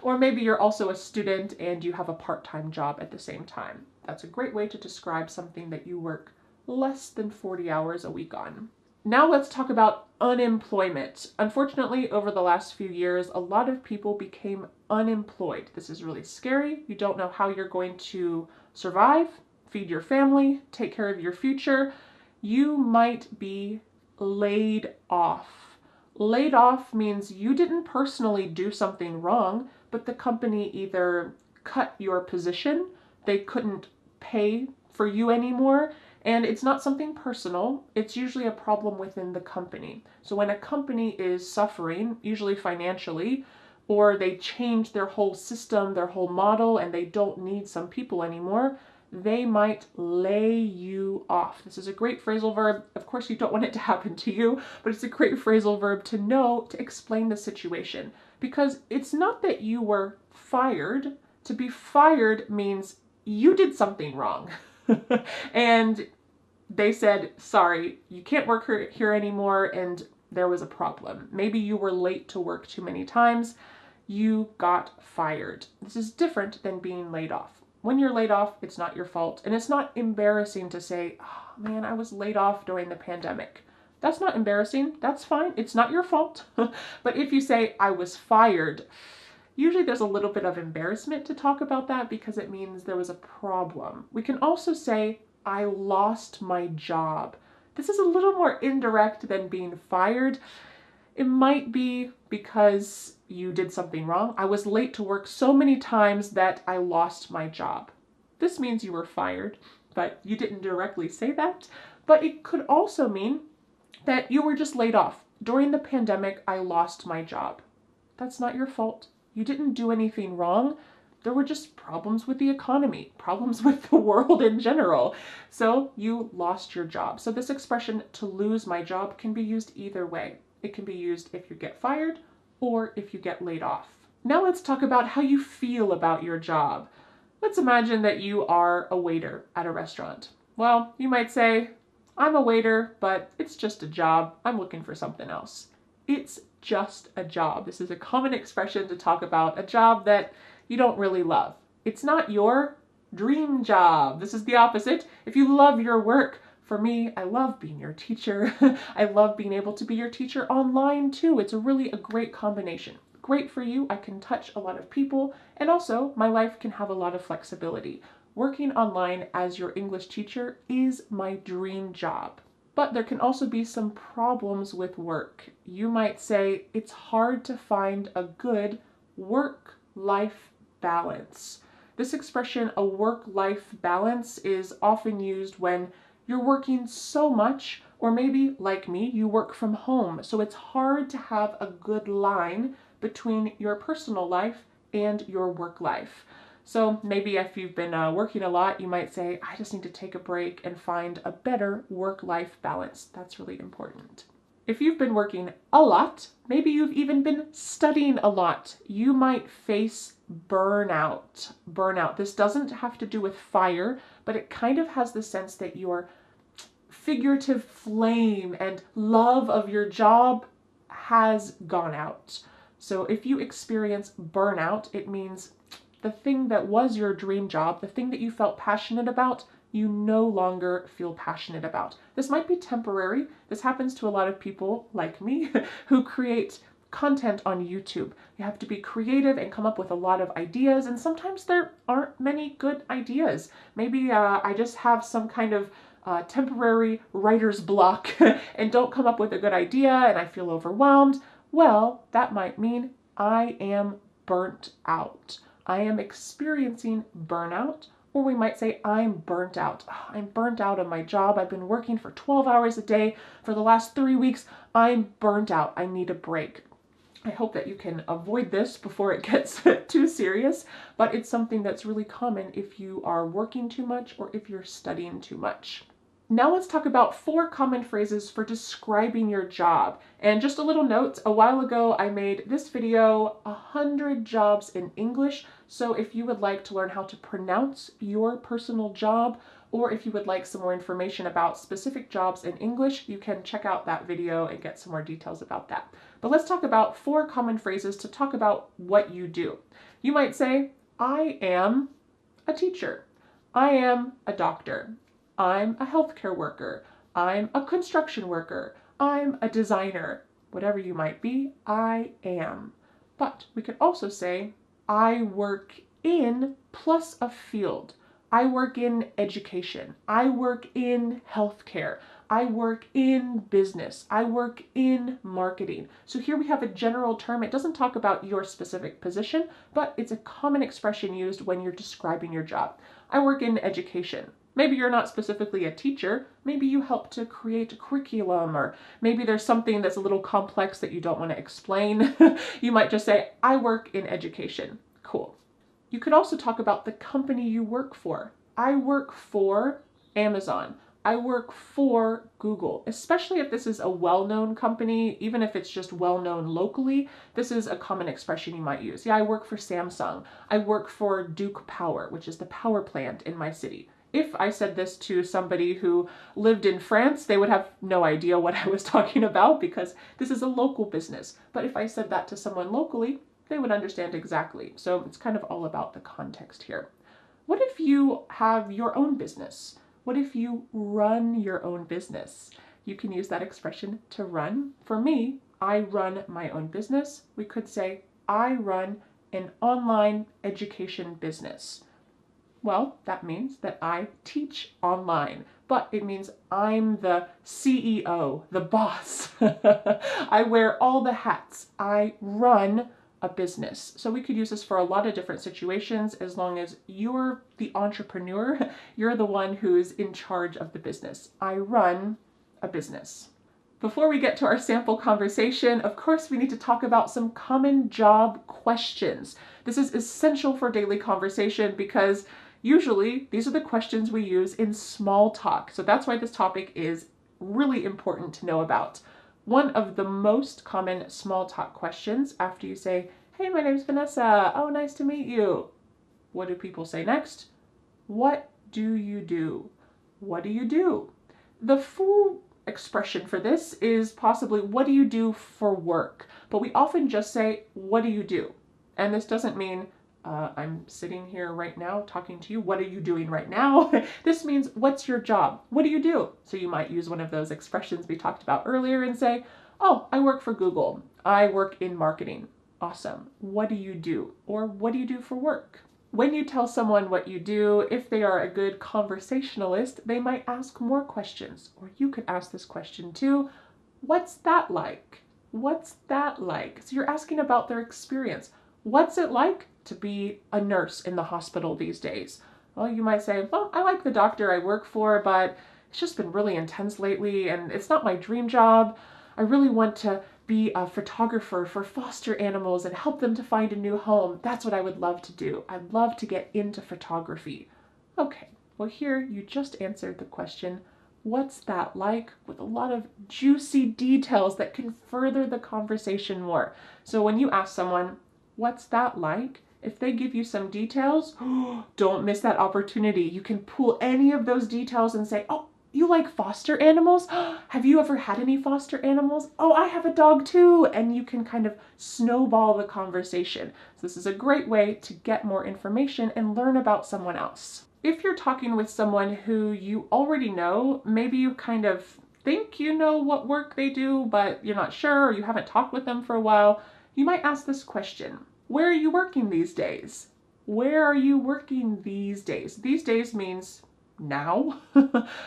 Or maybe you're also a student and you have a part-time job at the same time. That's a great way to describe something that you work less than 40 hours a week on. Now let's talk about unemployment. Unfortunately, over the last few years, a lot of people became unemployed. This is really scary. You don't know how you're going to survive, feed your family, take care of your future. You might be laid off. Laid off means you didn't personally do something wrong, but the company either cut your position, they couldn't pay for you anymore, and it's not something personal. It's usually a problem within the company. So when a company is suffering, usually financially, or they change their whole system, their whole model, and they don't need some people anymore, they might lay you off. This is a great phrasal verb. Of course, you don't want it to happen to you, but it's a great phrasal verb to know to explain the situation. Because it's not that you were fired. To be fired means you did something wrong. And they said, sorry, you can't work here anymore, and there was a problem. Maybe you were late to work too many times. You got fired. This is different than being laid off. When you're laid off, it's not your fault. And it's not embarrassing to say, oh, man, I was laid off during the pandemic. That's not embarrassing. That's fine. It's not your fault. But if you say, I was fired, usually there's a little bit of embarrassment to talk about that because it means there was a problem. We can also say, I lost my job. This is a little more indirect than being fired. It might be because you did something wrong. I was late to work so many times that I lost my job. This means you were fired, but you didn't directly say that. But it could also mean that you were just laid off. During the pandemic, I lost my job. That's not your fault. You didn't do anything wrong. There were just problems with the economy, problems with the world in general. So you lost your job. So this expression, to lose my job, can be used either way. It can be used if you get fired or if you get laid off. Now let's talk about how you feel about your job. Let's imagine that you are a waiter at a restaurant. Well, you might say, I'm a waiter, but it's just a job. I'm looking for something else. It's just a job. This is a common expression to talk about a job that you don't really love. It's not your dream job. This is the opposite. If you love your work, for me, I love being your teacher. I love being able to be your teacher online too. It's really a great combination. Great for you. I can touch a lot of people, and also my life can have a lot of flexibility. Working online as your English teacher is my dream job. But there can also be some problems with work. You might say it's hard to find a good work-life balance. This expression, a work-life balance, is often used when you're working so much, or maybe, like me, you work from home. So it's hard to have a good line between your personal life and your work life. So maybe if you've been working a lot, you might say, I just need to take a break and find a better work-life balance. That's really important. If you've been working a lot, maybe you've even been studying a lot, you might face burnout. Burnout. This doesn't have to do with fire, but it kind of has the sense that your figurative flame and love of your job has gone out. So if you experience burnout, it means the thing that was your dream job, the thing that you felt passionate about, you no longer feel passionate about. This might be temporary. This happens to a lot of people like me who create content on YouTube. You have to be creative and come up with a lot of ideas, and sometimes there aren't many good ideas. Maybe I just have some kind of temporary writer's block and don't come up with a good idea and I feel overwhelmed. Well, that might mean I am burnt out. I am experiencing burnout, or we might say I'm burnt out. I'm burnt out on my job. I've been working for 12 hours a day for the last 3 weeks. I'm burnt out. I need a break. I hope that you can avoid this before it gets too serious, but it's something that's really common if you are working too much or if you're studying too much. Now let's talk about 4 common phrases for describing your job. And just a little note, a while ago I made this video, 100 jobs in English. So if you would like to learn how to pronounce your personal job, or if you would like some more information about specific jobs in English, you can check out that video and get some more details about that. But let's talk about 4 common phrases to talk about what you do. You might say, I am a teacher. I am a doctor. I'm a healthcare worker. I'm a construction worker. I'm a designer. Whatever you might be, I am. But we could also say, I work in plus a field. I work in education. I work in healthcare. I work in business. I work in marketing. So here we have a general term. It doesn't talk about your specific position, but it's a common expression used when you're describing your job. I work in education. Maybe you're not specifically a teacher. Maybe you help to create a curriculum, or maybe there's something that's a little complex that you don't want to explain. You might just say, I work in education. Cool. You could also talk about the company you work for. I work for Amazon. I work for Google, especially if this is a well-known company, even if it's just well-known locally. This is a common expression you might use. Yeah, I work for Samsung. I work for Duke Power, which is the power plant in my city. If I said this to somebody who lived in France, they would have no idea what I was talking about because this is a local business. But if I said that to someone locally, they would understand exactly. So it's kind of all about the context here. What if you have your own business? What if you run your own business? You can use that expression to run. For me, I run my own business. We could say, I run an online education business. Well, that means that I teach online, but it means I'm the CEO, the boss. I wear all the hats. I run a business. So we could use this for a lot of different situations as long as you're the entrepreneur, you're the one who's in charge of the business. I run a business. Before we get to our sample conversation, of course, we need to talk about some common job questions. This is essential for daily conversation because usually these are the questions we use in small talk. So that's why this topic is really important to know about. One of the most common small talk questions after you say, hey, my name's Vanessa. Oh, nice to meet you. What do people say next? What do you do? What do you do? The full expression for this is possibly, what do you do for work? But we often just say, what do you do? And this doesn't mean, I'm sitting here right now talking to you. What are you doing right now? This means, what's your job? What do you do? So you might use one of those expressions we talked about earlier and say, oh, I work for Google. I work in marketing. Awesome. What do you do? Or what do you do for work? When you tell someone what you do, if they are a good conversationalist, they might ask more questions. Or you could ask this question too. What's that like? What's that like? So you're asking about their experience. What's it like to be a nurse in the hospital these days? Well, you might say, well, I like the doctor I work for, but it's just been really intense lately and it's not my dream job. I really want to be a photographer for foster animals and help them to find a new home. That's what I would love to do. I'd love to get into photography. Okay, well here you just answered the question, what's that like? With a lot of juicy details that can further the conversation more. So when you ask someone, what's that like? If they give you some details, don't miss that opportunity. You can pull any of those details and say, oh, you like foster animals? Have you ever had any foster animals? Oh, I have a dog too. And you can kind of snowball the conversation. So this is a great way to get more information and learn about someone else. If you're talking with someone who you already know, maybe you kind of think you know what work they do, but you're not sure, or you haven't talked with them for a while, you might ask this question. Where are you working these days? Where are you working these days? These days means now.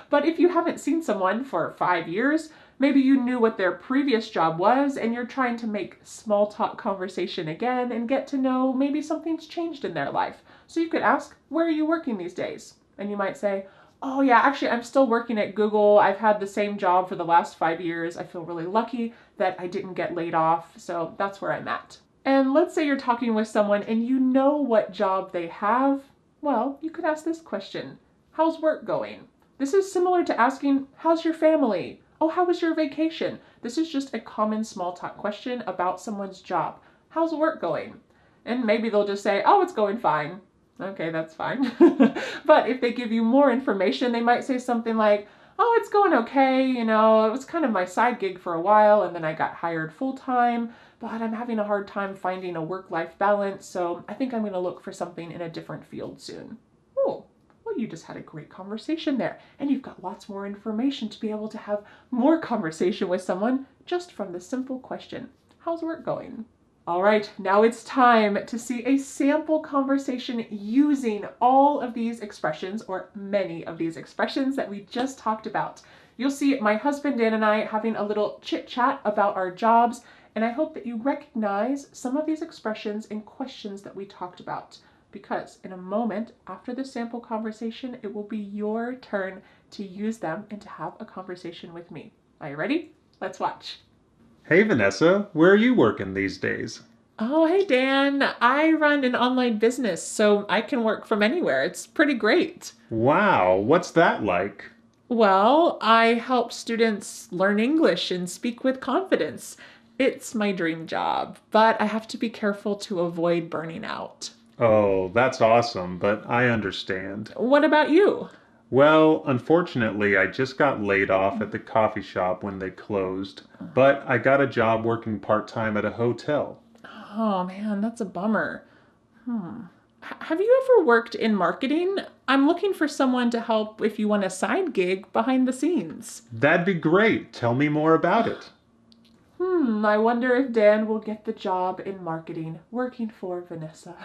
But if you haven't seen someone for 5 years, maybe you knew what their previous job was and you're trying to make small talk conversation again and get to know maybe something's changed in their life. So you could ask, where are you working these days? And you might say, oh yeah, actually I'm still working at Google. I've had the same job for the last 5 years. I feel really lucky that I didn't get laid off. So that's where I'm at. And let's say you're talking with someone and you know what job they have. Well, you could ask this question. How's work going? This is similar to asking, how's your family? Oh, how was your vacation? This is just a common small talk question about someone's job. How's work going? And maybe they'll just say, oh, it's going fine. Okay, that's fine. But if they give you more information, they might say something like, oh, it's going okay. You know, it was kind of my side gig for a while and then I got hired full time, but I'm having a hard time finding a work-life balance. So I think I'm going to look for something in a different field soon. Oh. Well, you just had a great conversation there, and you've got lots more information to be able to have more conversation with someone just from the simple question, how's work going? All right, now it's time to see a sample conversation using all of these expressions, or many of these expressions that we just talked about. You'll see my husband Dan and I having a little chit chat about our jobs, and I hope that you recognize some of these expressions and questions that we talked about, because in a moment after the sample conversation, it will be your turn to use them and to have a conversation with me. Are you ready? Let's watch. Hey Vanessa, where are you working these days? Oh, hey Dan, I run an online business, so I can work from anywhere. It's pretty great. Wow, what's that like? Well, I help students learn English and speak with confidence. It's my dream job, but I have to be careful to avoid burning out. Oh, that's awesome, but I understand. What about you? Well, unfortunately, I just got laid off at the coffee shop when they closed, but I got a job working part-time at a hotel. Oh man, that's a bummer. Have you ever worked in marketing? I'm looking for someone to help if you want a side gig behind the scenes. That'd be great. Tell me more about it. I wonder if Dan will get the job in marketing, working for Vanessa.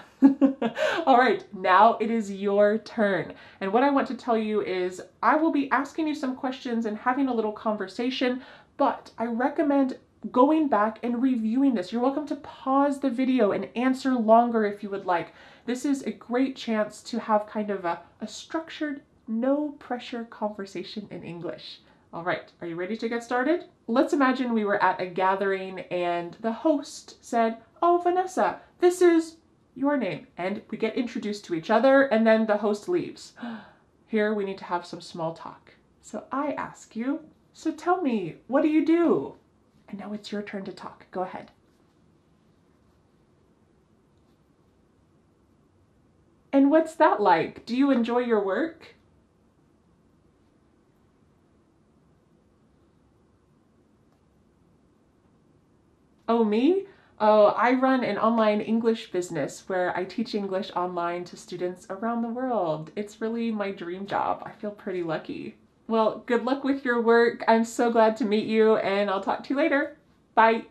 All right, now it is your turn. And what I want to tell you is I will be asking you some questions and having a little conversation, but I recommend going back and reviewing this. You're welcome to pause the video and answer longer if you would like. This is a great chance to have kind of a structured, no pressure conversation in English. All right, are you ready to get started? Let's imagine we were at a gathering and the host said, "Oh, Vanessa, this is your name." And we get introduced to each other and then the host leaves. Here we need to have some small talk. So I ask you, so tell me, what do you do? And now it's your turn to talk. Go ahead. And what's that like? Do you enjoy your work? Oh, me? Oh, I run an online English business where I teach English online to students around the world. It's really my dream job. I feel pretty lucky. Well, good luck with your work. I'm so glad to meet you, and I'll talk to you later. Bye.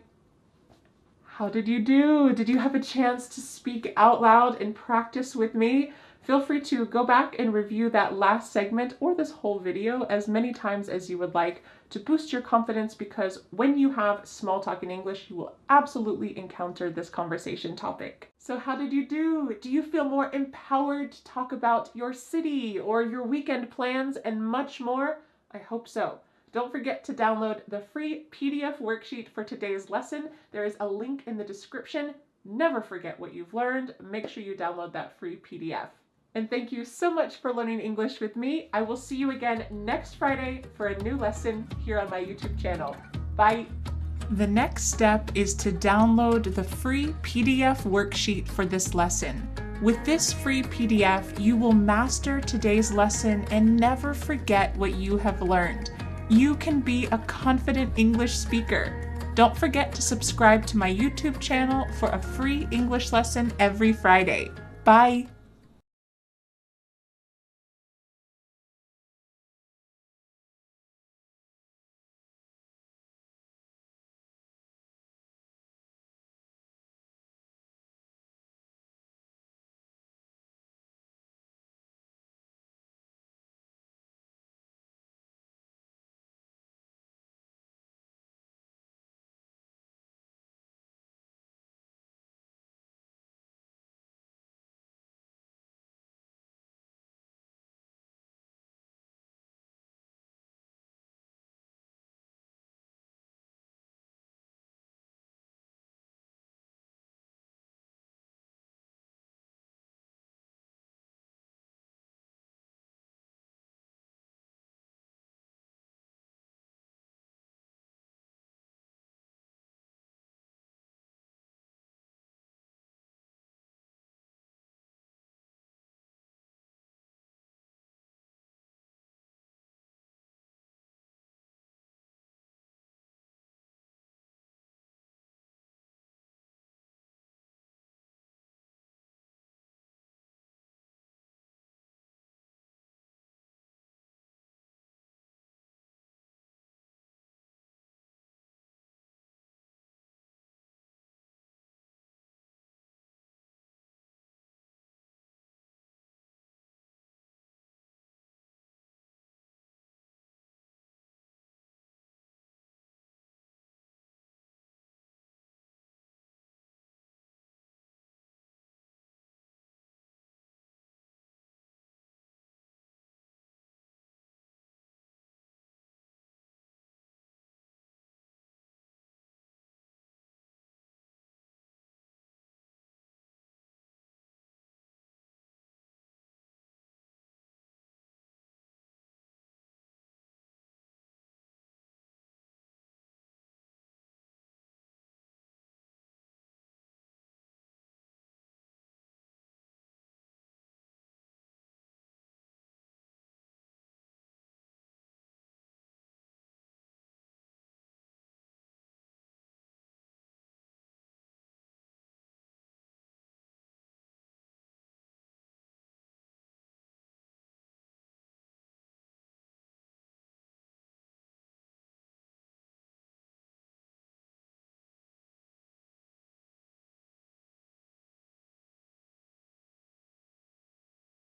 How did you do? Did you have a chance to speak out loud and practice with me? Feel free to go back and review that last segment or this whole video as many times as you would like to boost your confidence, because when you have small talk in English, you will absolutely encounter this conversation topic. So how did you do? Do you feel more empowered to talk about your city or your weekend plans and much more? I hope so. Don't forget to download the free PDF worksheet for today's lesson. There is a link in the description. Never forget what you've learned. Make sure you download that free PDF. And thank you so much for learning English with me. I will see you again next Friday for a new lesson here on my YouTube channel. Bye. The next step is to download the free PDF worksheet for this lesson. With this free PDF, you will master today's lesson and never forget what you have learned. You can be a confident English speaker. Don't forget to subscribe to my YouTube channel for a free English lesson every Friday. Bye.